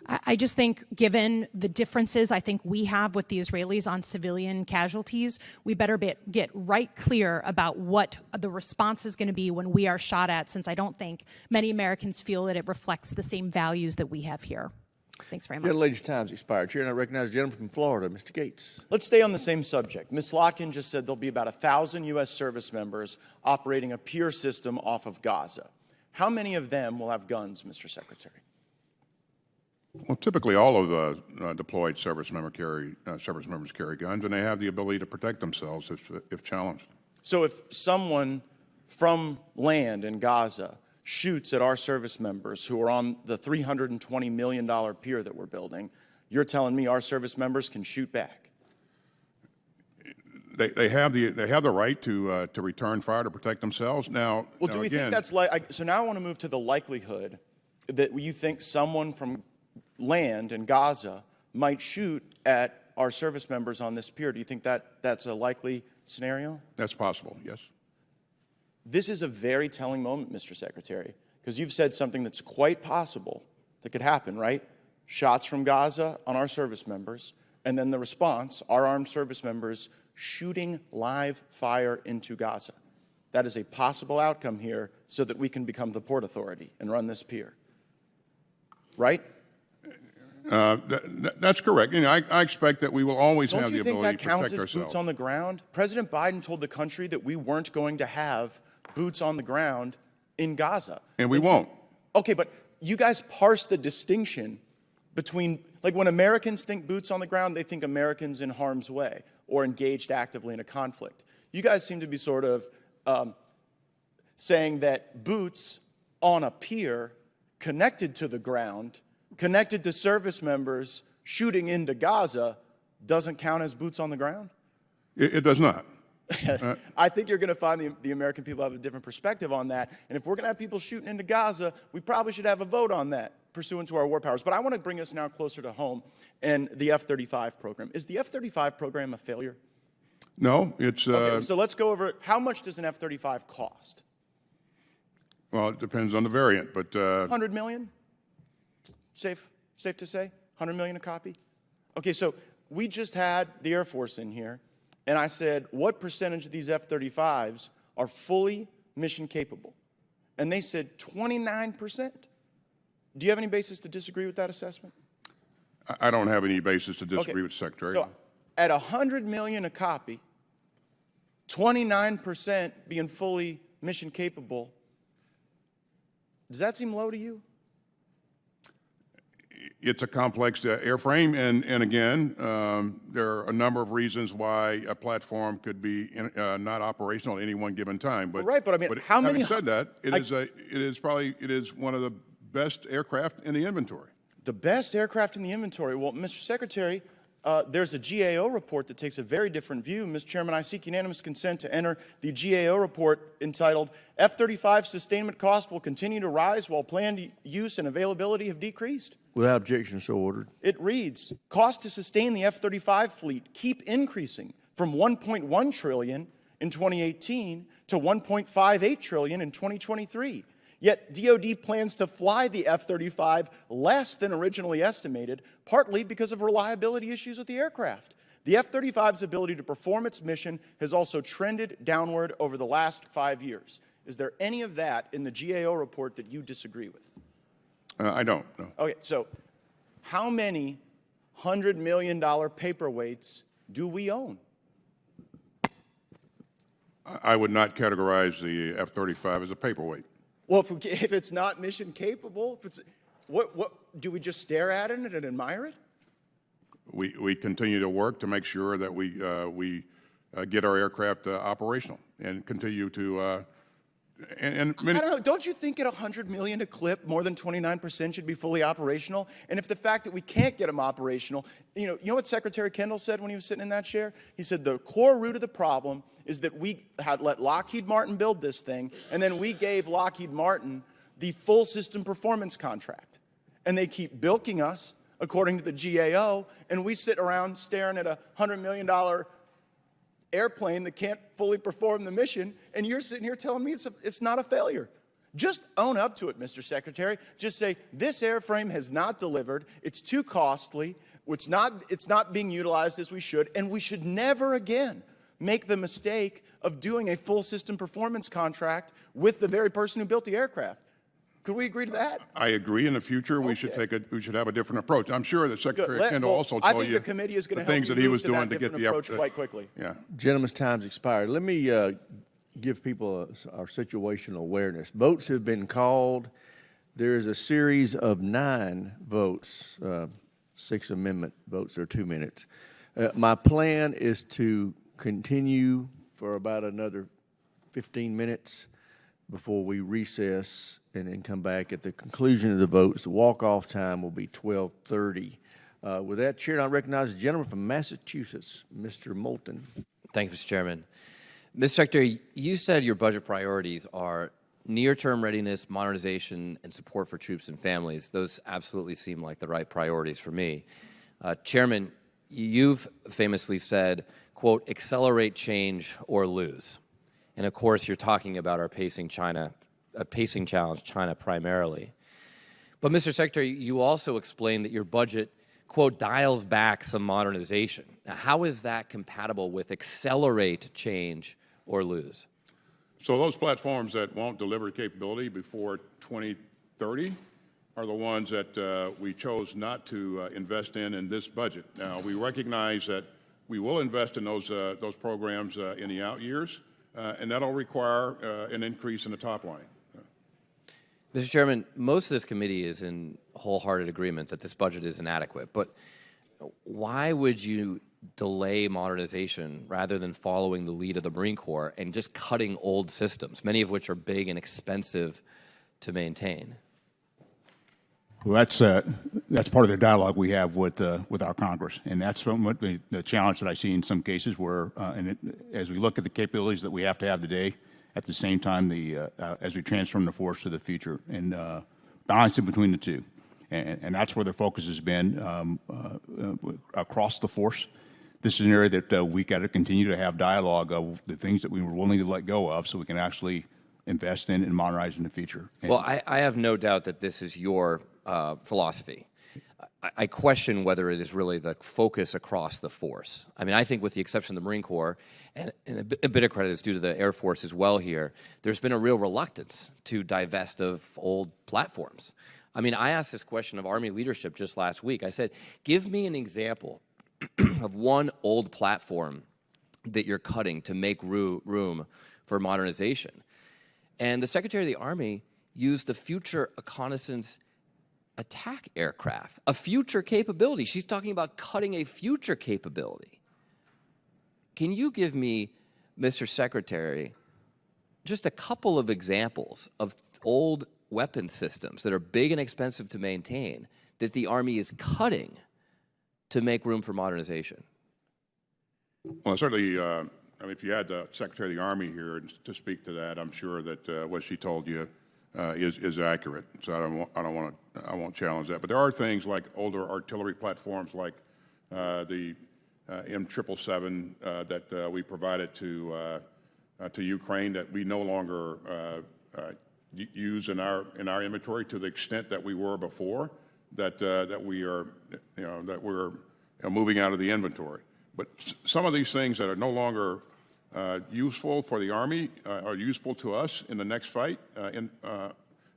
I just think, given the differences I think we have with the Israelis on civilian casualties, we better get right clear about what the response is going to be when we are shot at, since I don't think many Americans feel that it reflects the same values that we have here. Thanks very much. Ladies' time's expired. Chair, and I recognize the gentleman from Florida, Mr. Gates. Let's stay on the same subject. Ms. Locken just said there'll be about 1,000 U.S. service members operating a pier system off of Gaza. How many of them will have guns, Mr. Secretary? Well, typically all of the deployed service members carry guns, and they have the ability to protect themselves if challenged. So if someone from land in Gaza shoots at our service members who are on the $320 million pier that we're building, you're telling me our service members can shoot back? They have the right to return fire to protect themselves. Now, Well, do we think that's like, so now I want to move to the likelihood that you think someone from land in Gaza might shoot at our service members on this pier. Do you think that that's a likely scenario? That's possible, yes. This is a very telling moment, Mr. Secretary, because you've said something that's quite possible that could happen, right? Shots from Gaza on our service members, and then the response, our armed service members shooting live fire into Gaza. That is a possible outcome here so that we can become the Port Authority and run this pier. Right? That's correct. You know, I expect that we will always have the ability to protect ourselves. Don't you think that counts as boots on the ground? President Biden told the country that we weren't going to have boots on the ground in Gaza. And we won't. Okay, but you guys parse the distinction between, like when Americans think boots on the ground, they think Americans in harm's way or engaged actively in a conflict. You guys seem to be sort of saying that boots on a pier connected to the ground, connected to service members shooting into Gaza, doesn't count as boots on the ground? It does not. I think you're going to find the American people have a different perspective on that. And if we're going to have people shooting into Gaza, we probably should have a vote on that pursuant to our war powers. But I want to bring us now closer to home and the F-35 program. Is the F-35 program a failure? No, it's... Okay, so let's go over, how much does an F-35 cost? Well, it depends on the variant, but... 100 million? Safe to say? 100 million a copy? Okay, so we just had the Air Force in here, and I said, what percentage of these F-35s are fully mission capable? And they said 29%. Do you have any basis to disagree with that assessment? I don't have any basis to disagree with the Secretary. So at 100 million a copy, 29% being fully mission capable, does that seem low to you? It's a complex airframe, and again, there are a number of reasons why a platform could be not operational at any one given time. But right, but I mean, how many? Having said that, it is one of the best aircraft in the inventory. The best aircraft in the inventory. Well, Mr. Secretary, there's a GAO report that takes a very different view. Mr. Chairman, I seek unanimous consent to enter the GAO report entitled F-35 sustainment cost will continue to rise while planned use and availability have decreased. Without objection, so ordered. It reads, cost to sustain the F-35 fleet keep increasing from $1.1 trillion in 2018 to $1.58 trillion in 2023. Yet DoD plans to fly the F-35 less than originally estimated, partly because of reliability issues with the aircraft. The F-35's ability to perform its mission has also trended downward over the last 5 years. Is there any of that in the GAO report that you disagree with? I don't, no. Okay, so how many $100 million paperweights do we own? I would not categorize the F-35 as a paperweight. Well, if it's not mission capable, if it's, what do we just stare at it and admire it? We continue to work to make sure that we get our aircraft operational and continue to. I don't know. Don't you think at 100 million a clip, more than 29% should be fully operational? And if the fact that we can't get them operational, you know what Secretary Kendall said when he was sitting in that chair? He said the core root of the problem is that we had let Lockheed Martin build this thing, and then we gave Lockheed Martin the full system performance contract. And they keep bilking us, according to the GAO, and we sit around staring at a $100 million airplane that can't fully perform the mission, and you're sitting here telling me it's not a failure. Just own up to it, Mr. Secretary. Just say, this airframe has not delivered, it's too costly, it's not being utilized as we should, and we should never again make the mistake of doing a full system performance contract with the very person who built the aircraft. Could we agree to that? I agree. In the future, we should have a different approach. I'm sure that Secretary Kendall also told you the committee is going to the things that he was doing to get the approach quite quickly. Yeah. Gentlemen's time's expired. Let me give people our situational awareness. Votes have been called. There is a series of 9 votes, 6 amendment votes are 2 minutes. My plan is to continue for about another 15 minutes. before we recess and then come back at the conclusion of the votes. The walk-off time will be 12:30. With that, Chair, I recognize the gentleman from Massachusetts, Mr. Moulton. Thank you, Mr. Chairman. Mr. Secretary, you said your budget priorities are near-term readiness, modernization, and support for troops and families. Those absolutely seem like the right priorities for me. Chairman, you've famously said, quote, accelerate change or lose. And of course, you're talking about our pacing challenge, China primarily. But Mr. Secretary, you also explained that your budget, quote, dials back some modernization. Now, how is that compatible with accelerate change or lose? So those platforms that won't deliver capability before 2030 are the ones that we chose not to invest in this budget. Now, we recognize that we will invest in those programs in the out years, and that'll require an increase in the top line. Mr. Chairman, most of this committee is in wholehearted agreement that this budget is inadequate, but why would you delay modernization rather than following the lead of the Marine Corps and just cutting old systems, many of which are big and expensive to maintain? Well, that's part of the dialogue we have with our Congress, and that's what the challenge that I see in some cases where, as we look at the capabilities that we have to have today, at the same time, as we transform the force to the future, and balancing between the two, and that's where the focus has been across the force. This is an area that we got to continue to have dialogue of the things that we were willing to let go of, so we can actually invest in and modernize in the future. Well, I have no doubt that this is your philosophy. I question whether it is really the focus across the force. I mean, I think with the exception of the Marine Corps, and a bit of credit is due to the Air Force as well here, there's been a real reluctance to divest of old platforms. I mean, I asked this question of Army leadership just last week. I said, give me an example of one old platform that you're cutting to make room for modernization. And the Secretary of the Army used the Future Reconnaissance Attack Aircraft, a future capability. She's talking about cutting a future capability. Can you give me, Mr. Secretary, just a couple of examples of old weapon systems that are big and expensive to maintain that the Army is cutting to make room for modernization? Well, certainly, I mean, if you had the Secretary of the Army here to speak to that, I'm sure that what she told you is accurate. So I won't challenge that. But there are things like older artillery platforms, like the M777 that we provided to Ukraine, that we no longer use in our inventory to the extent that we were before. That we're moving out of the inventory. But some of these things that are no longer useful for the Army are useful to us in the next fight.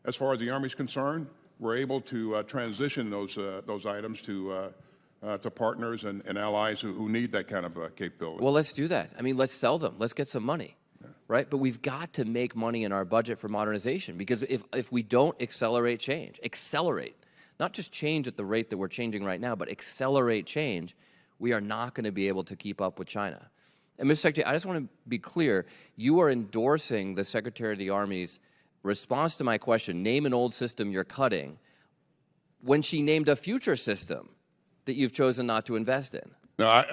As far as the Army is concerned, we're able to transition those items to partners and allies who need that kind of capability. Well, let's do that. I mean, let's sell them. Let's get some money, right? But we've got to make money in our budget for modernization, because if we don't accelerate change, not just change at the rate that we're changing right now, but accelerate change, we are not going to be able to keep up with China. And Mr. Secretary, I just want to be clear, you are endorsing the Secretary of the Army's response to my question, name an old system you're cutting, when she named a future system that you've chosen not to invest in. No,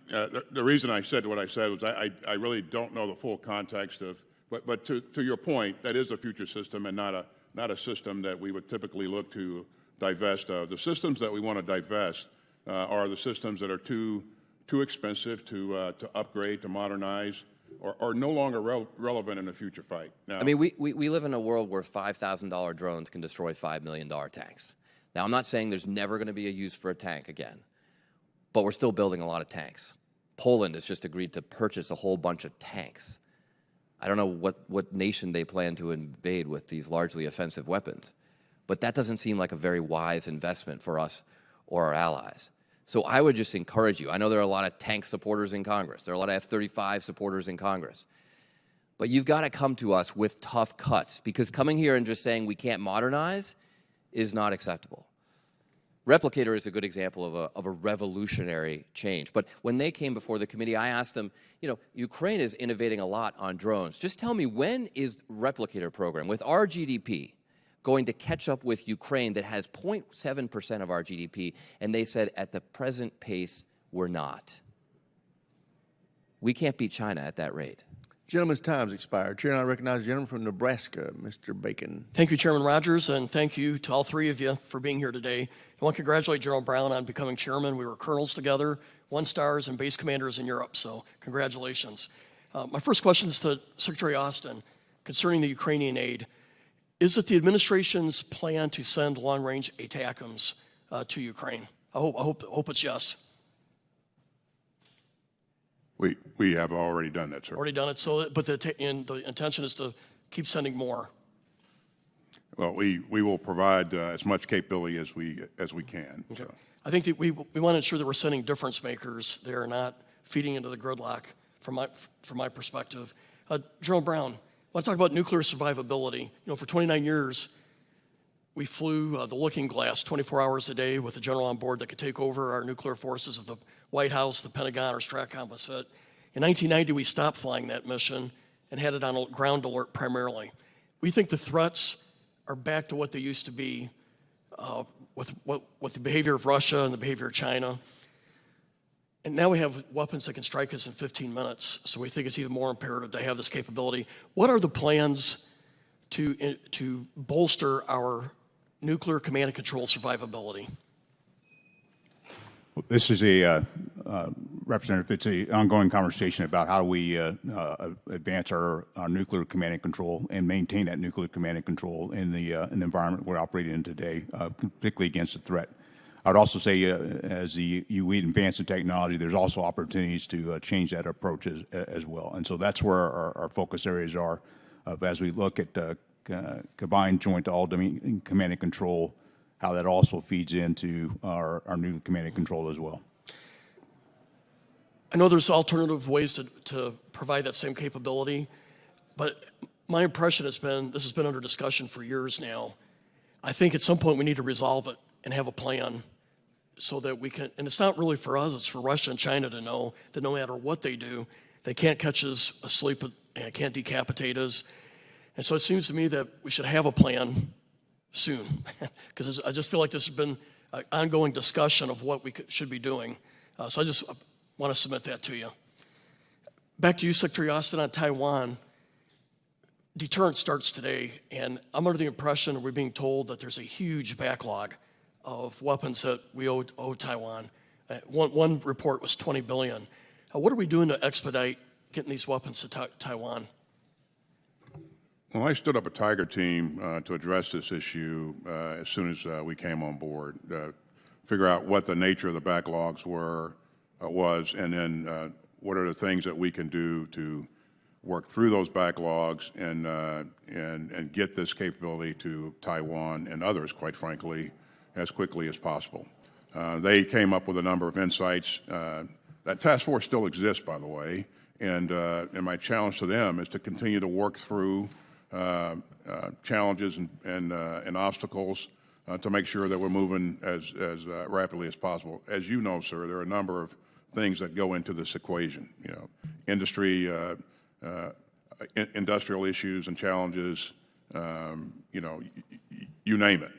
the reason I said what I said was I really don't know the full context of, but to your point, that is a future system and not a system that we would typically look to divest of. The systems that we want to divest are the systems that are too expensive to upgrade, to modernize, or no longer relevant in a future fight. Now, I mean, we live in a world where $5,000 drones can destroy $5 million tanks. Now, I'm not saying there's never going to be a use for a tank again, but we're still building a lot of tanks. Poland has just agreed to purchase a whole bunch of tanks. I don't know what nation they plan to invade with these largely offensive weapons, but that doesn't seem like a very wise investment for us or our allies. So I would just encourage you. I know there are a lot of tank supporters in Congress. There are a lot of F-35 supporters in Congress. But you've got to come to us with tough cuts, because coming here and just saying we can't modernize is not acceptable. Replicator is a good example of a revolutionary change. But when they came before the committee, I asked them, you know, Ukraine is innovating a lot on drones. Just tell me, when is Replicator program, with our GDP, going to catch up with Ukraine that has 0.7% of our GDP? And they said, at the present pace, we're not. We can't beat China at that rate. Gentleman's time's expired. Chair, and I recognize the gentleman from Nebraska, Mr. Bacon. Thank you, Chairman Rogers, and thank you to all three of you for being here today. I want to congratulate General Brown on becoming chairman. We were colonels together, 1-stars and base commanders in Europe, so congratulations. My first question is to Secretary Austin concerning the Ukrainian aid. Is it the administration's plan to send long-range ATACMS to Ukraine? I hope it's yes. We have already done that, sir. Already done it, so, but the intention is to keep sending more. Well, we will provide as much capability as we can. Okay. So. I think that we want to ensure that we're sending difference makers. They're not feeding into the gridlock, from my perspective. General Brown, I want to talk about nuclear survivability. You know, for 29 years, we flew the Looking Glass 24 hours a day with a general on board that could take over our nuclear forces of the White House, the Pentagon, or Stratcom was hit. In 1990, we stopped flying that mission and had it on ground alert primarily. We think the threats are back to what they used to be with the behavior of Russia and the behavior of China. And now we have weapons that can strike us in 15 minutes, so we think it's even more imperative to have this capability. What are the plans to bolster our nuclear command and control survivability? This is Representative, it's an ongoing conversation about how we advance our nuclear command and control and maintain that nuclear command and control in the environment we're operating in today, particularly against the threat. I would also say, as we advance in technology, there's also opportunities to change that approach as well. And so that's where our focus areas are as we look at combined joint all-domain command and control, how that also feeds into our new command and control as well. I know there's alternative ways to provide that same capability, but my impression has been, this has been under discussion for years now. I think at some point we need to resolve it and have a plan so that we can, and it's not really for us, it's for Russia and China to know that no matter what they do, they can't catch us asleep and can't decapitate us. And so it seems to me that we should have a plan soon, because I just feel like this has been an ongoing discussion of what we should be doing. So I just want to submit that to you. Back to you, Secretary Austin, on Taiwan. Deterrence starts today, and I'm under the impression we're being told that there's a huge backlog of weapons that we owe Taiwan. One report was $20 billion. What are we doing to expedite getting these weapons to Taiwan? Well, I stood up a Tiger team to address this issue as soon as we came on board, figure out what the nature of the backlogs was, and then what are the things that we can do to work through those backlogs and get this capability to Taiwan and others, quite frankly, as quickly as possible. They came up with a number of insights. That task force still exists, by the way, and my challenge to them is to continue to work through challenges and obstacles to make sure that we're moving as rapidly as possible. As you know, sir, there are a number of things that go into this equation. You know, industry, industrial issues and challenges. You know, you name it.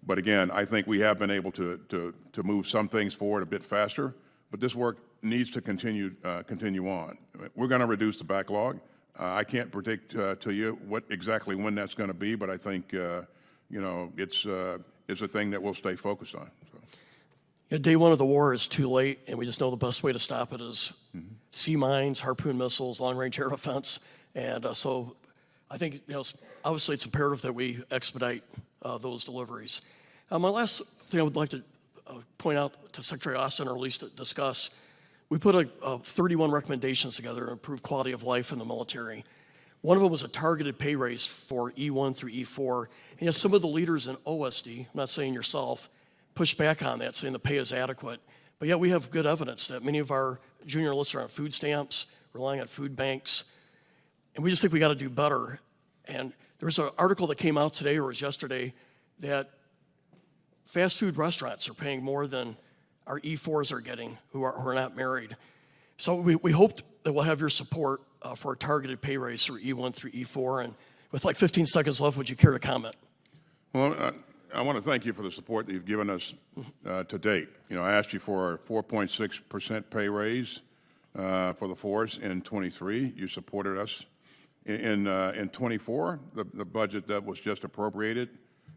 But again, I think we have been able to move some things forward a bit faster. But this work needs to continue on. We're going to reduce the backlog. I can't predict to you exactly when that's going to be, but I think you know, it's a thing that we'll stay focused on. So. Yeah, day one of the war is too late, and we just know the best way to stop it is sea mines, harpoon missiles, long-range air defense, and so I think, you know, obviously it's imperative that we expedite those deliveries. My last thing I would like to point out to Secretary Austin, or at least discuss. We put 31 recommendations together to improve quality of life in the military. One of them was a targeted pay raise for E1 through E4. And yet some of the leaders in OSD, I'm not saying yourself, pushed back on that, saying the pay is adequate. But yet we have good evidence that many of our junior enlists are on food stamps, relying on food banks. And we just think we got to do better. And there was an article that came out today, or it was yesterday, that fast food restaurants are paying more than our E4s are getting who are not married. So we hope that we'll have your support for a targeted pay raise for E1 through E4. And with like 15 seconds left, would you care to comment? Well, I want to thank you for the support that you've given us to date. You know, I asked you for a 4.6% pay raise for the force in 23. You supported us. In 24, the budget that was just appropriated,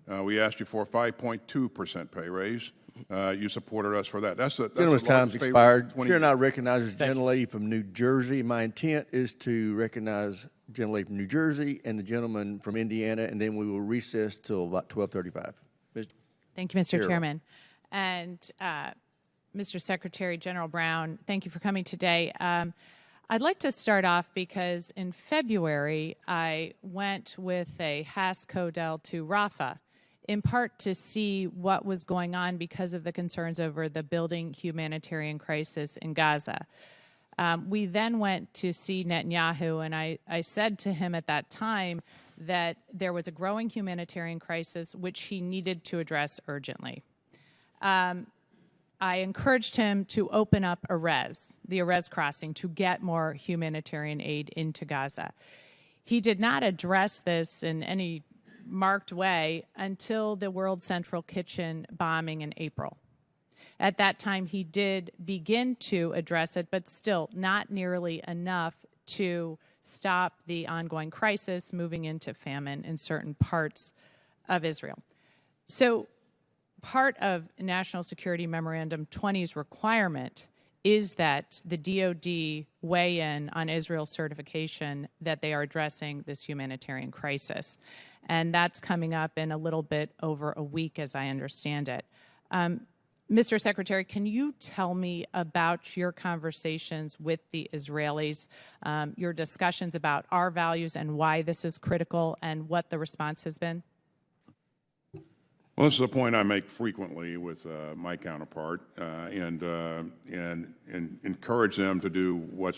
we asked you for a 5.2% pay raise. You supported us for that. That's Gentleman's the time's largest pay raise expired. in 20 Chair now years. recognizes the gentlelady from New Jersey. My intent is to recognize the gentlelady from New Jersey and the gentleman from Indiana, and then we will recess till about 12:35. Thank you, Mr. Carol. Chairman. And Mr. Secretary General Brown, thank you for coming today. I'd like to start off because in February, I went with a Haas Codel to Rafah, in part to see what was going on because of the concerns over the building humanitarian crisis in Gaza. We then went to see Netanyahu, and I said to him at that time that there was a growing humanitarian crisis which he needed to address urgently. I encouraged him to open up the Erez crossing, to get more humanitarian aid into Gaza. He did not address this in any marked way until the World Central Kitchen bombing in April. At that time, he did begin to address it, but still not nearly enough to stop the ongoing crisis moving into famine in certain parts of Israel. So part of National Security Memorandum 20's requirement is that the DoD weigh in on Israel's certification that they are addressing this humanitarian crisis. And that's coming up in a little bit over a week, as I understand it. Mr. Secretary, can you tell me about your conversations with the Israelis, your discussions about our values and why this is critical, and what the response has been? Well, this is a point I make frequently with my counterpart, and encourage them to do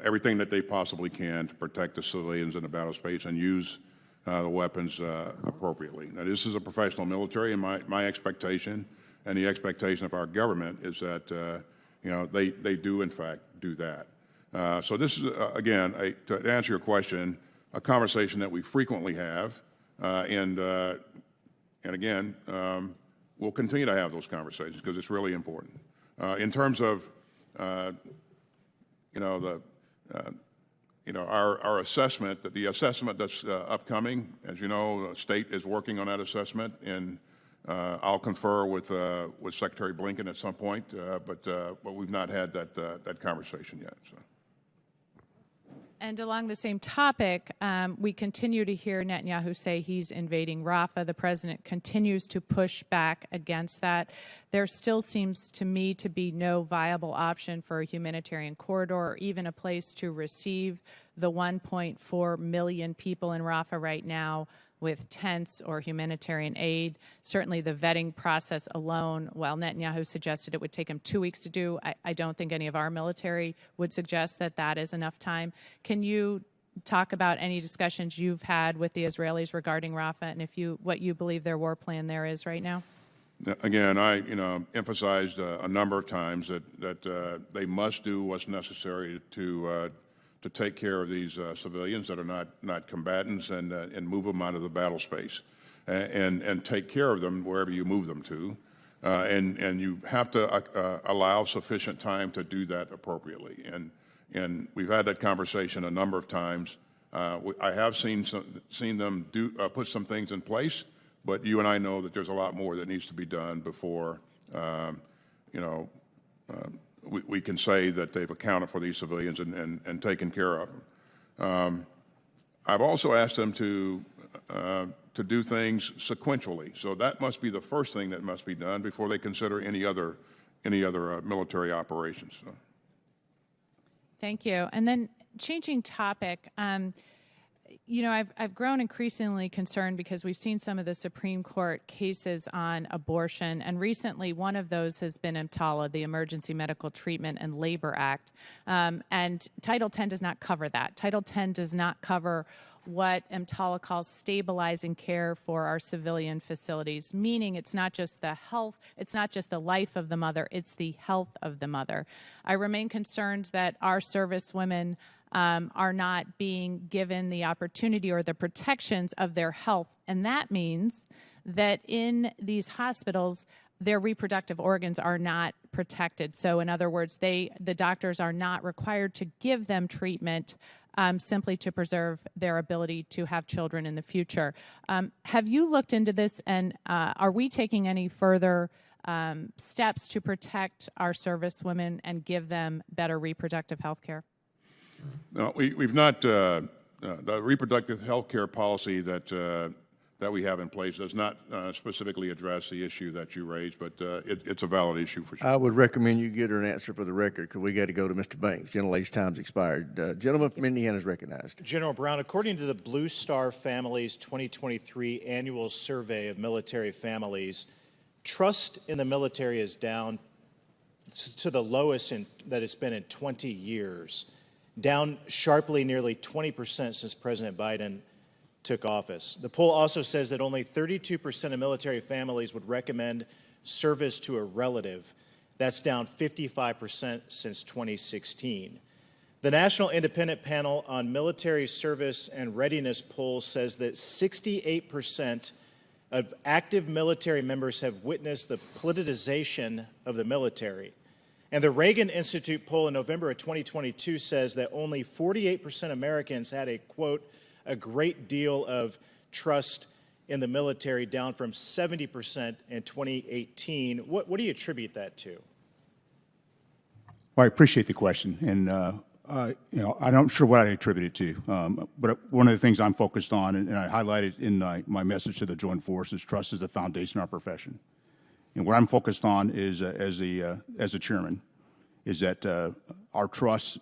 everything that they possibly can to protect the civilians in the battle space and use the weapons appropriately. Now, this is a professional military, and my expectation and the expectation of our government is that they do in fact do that. So this is again, to answer your question, a conversation that we frequently have, and again, we'll continue to have those conversations because it's really important. In terms of, our assessment, the assessment that's upcoming, as you know, the state is working on that assessment, and I'll confer with Secretary Blinken at some point, but we've not had that conversation yet. So. And along the same topic, we continue to hear Netanyahu say he's invading Rafah. The president continues to push back against that. There still seems to me to be no viable option for a humanitarian corridor or even a place to receive the 1.4 million people in Rafah right now with tents or humanitarian aid. Certainly the vetting process alone, while Netanyahu suggested it would take him 2 weeks to do, I don't think any of our military would suggest that that is enough time. Can you talk about any discussions you've had with the Israelis regarding Rafah and what you believe their war plan there is right now? Again, I emphasized a number of times that they must do what's necessary to take care of these civilians that are not combatants and move them out of the battle space and take care of them wherever you move them to. And you have to allow sufficient time to do that appropriately. And we've had that conversation a number of times. I have seen them put some things in place, but you and I know that there's a lot more that needs to be done before, we can say that they've accounted for these civilians and taken care of them. I've also asked them to do things sequentially. So that must be the first thing that must be done before they consider any other military operations. So. Thank you. And then changing topic, you know, I've grown increasingly concerned because we've seen some of the Supreme Court cases on abortion, and recently one of those has been EMTALA, the Emergency Medical Treatment and Labor Act, and Title X does not cover that. Title X does not cover what EMTALA calls stabilizing care for our civilian facilities, meaning it's not just the health, it's not just the life of the mother, it's the health of the mother. I remain concerned that our servicewomen are not being given the opportunity or the protections of their health, and that means that in these hospitals, their reproductive organs are not protected. So in other words, the doctors are not required to give them treatment simply to preserve their ability to have children in the future. Have you looked into this, and are we taking any further steps to protect our servicewomen and give them better reproductive health care? No, we've not, the reproductive health care policy that we have in place does not specifically address the issue that you raised, but it's a valid issue for sure. I would recommend you get her an answer for the record, because we got to go to Mr. Banks. Gentlelady's time's expired. Gentleman from Indiana is recognized. General Brown, according to the Blue Star Family's 2023 annual survey of military families, trust in the military is down to the lowest that it's been in 20 years, down sharply nearly 20% since President Biden took office. The poll also says that only 32% of military families would recommend service to a relative. That's down 55% since 2016. The National Independent Panel on Military Service and Readiness poll says that 68% of active military members have witnessed the politicization of the military. And the Reagan Institute poll in November of 2022 says that only 48% of Americans had a, quote, a great deal of trust in the military, down from 70% in 2018. What do you attribute that to? Well, I appreciate the question, and I'm not sure what I attribute it to. But one of the things I'm focused on, and I highlighted in my message to the Joint Forces, trust is the foundation of our profession. And what I'm focused on is, as a chairman, is that our trust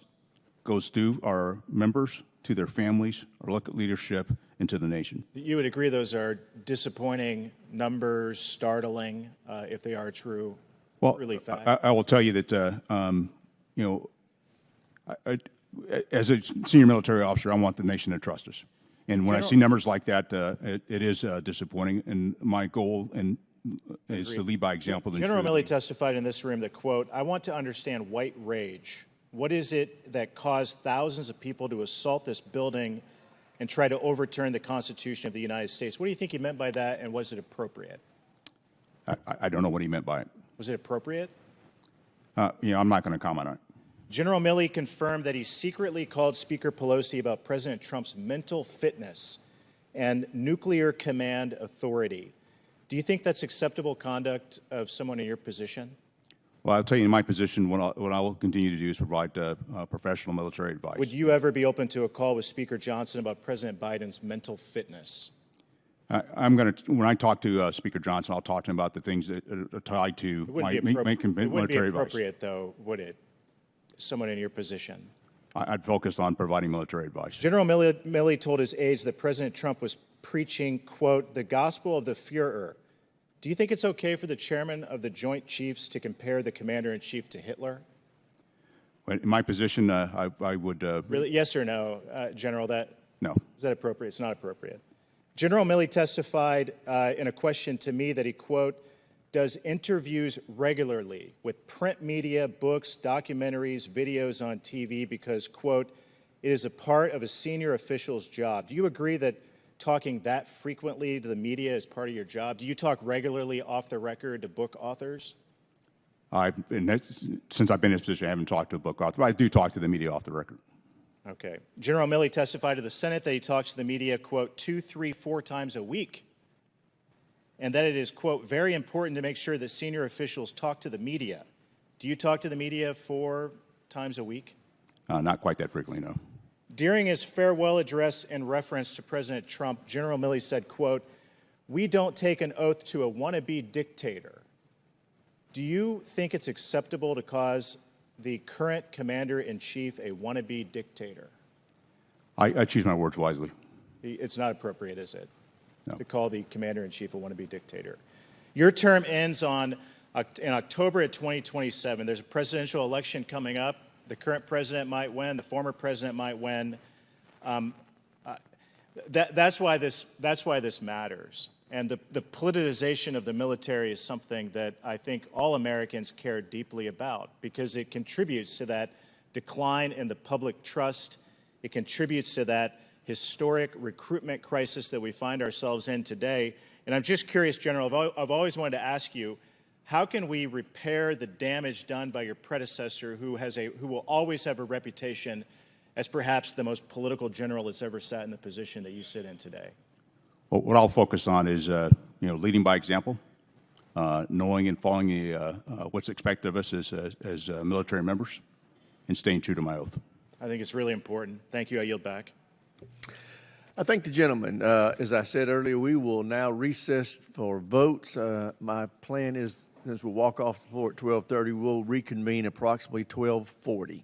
goes through our members, to their families, our local leadership, and to the nation. You would agree those are disappointing numbers, startling, if they are true, really fact? I will tell you that, as a senior military officer, I want the nation to trust us. And when I see numbers like that, it is disappointing. And my goal is to lead by example. General Milley testified in this room that, quote, I want to understand white rage. What is it that caused thousands of people to assault this building and try to overturn the Constitution of the United States? What do you think he meant by that, and was it appropriate? I don't know what he meant by it. Was it appropriate? I'm not going to comment on it. General Milley confirmed that he secretly called Speaker Pelosi about President Trump's mental fitness and nuclear command authority. Do you think that's acceptable conduct of someone in your position? Well, I'll tell you, in my position, what I will continue to do is provide professional military advice. Would you ever be open to a call with Speaker Johnson about President Biden's mental fitness? When I talk to Speaker Johnson, I'll talk to him about the things that are tied to my military advice. It wouldn't be appropriate, though, would it? Someone in your position. I'd focus on providing military advice. General Milley told his aides that President Trump was preaching, quote, the gospel of the Führer. Do you think it's okay for the chairman of the Joint Chiefs to compare the commander-in-chief to Hitler? In my position, I would... Really? Yes or no, General? No. Is that appropriate? It's not appropriate. General Milley testified in a question to me that he, quote, does interviews regularly with print media, books, documentaries, videos on TV because, quote, it is a part of a senior official's job. Do you agree that talking that frequently to the media is part of your job? Do you talk regularly off the record to book authors? Since I've been in this position, I haven't talked to a book author, but I do talk to the media off the record. Okay. General Milley testified to the Senate that he talks to the media, quote, 2, 3, 4 times a week, and that it is, quote, very important to make sure that senior officials talk to the media. Do you talk to the media 4 times a week? Not quite that frequently, no. During his farewell address in reference to President Trump, General Milley said, quote, we don't take an oath to a wannabe dictator. Do you think it's acceptable to cause the current commander-in-chief a wannabe dictator? I choose my words wisely. It's not appropriate, is it? No. To call the commander-in-chief a wannabe dictator. Your term ends in October of 2027. There's a presidential election coming up. The current president might win. The former president might win. That's why this matters. And the politicization of the military is something that I think all Americans care deeply about, because it contributes to that decline in the public trust. It contributes to that historic recruitment crisis that we find ourselves in today. And I'm just curious, General, I've always wanted to ask you, how can we repair the damage done by your predecessor, who will always have a reputation as perhaps the most political general that's ever sat in the position that you sit in today? Well, what I'll focus on is, leading by example, knowing and following what's expected of us as military members, and staying true to my oath. I think it's really important. Thank you. I yield back. I thank the gentleman. As I said earlier, we will now recess for votes. My plan is, as we walk off the floor at 12:30, we'll reconvene approximately 12:40.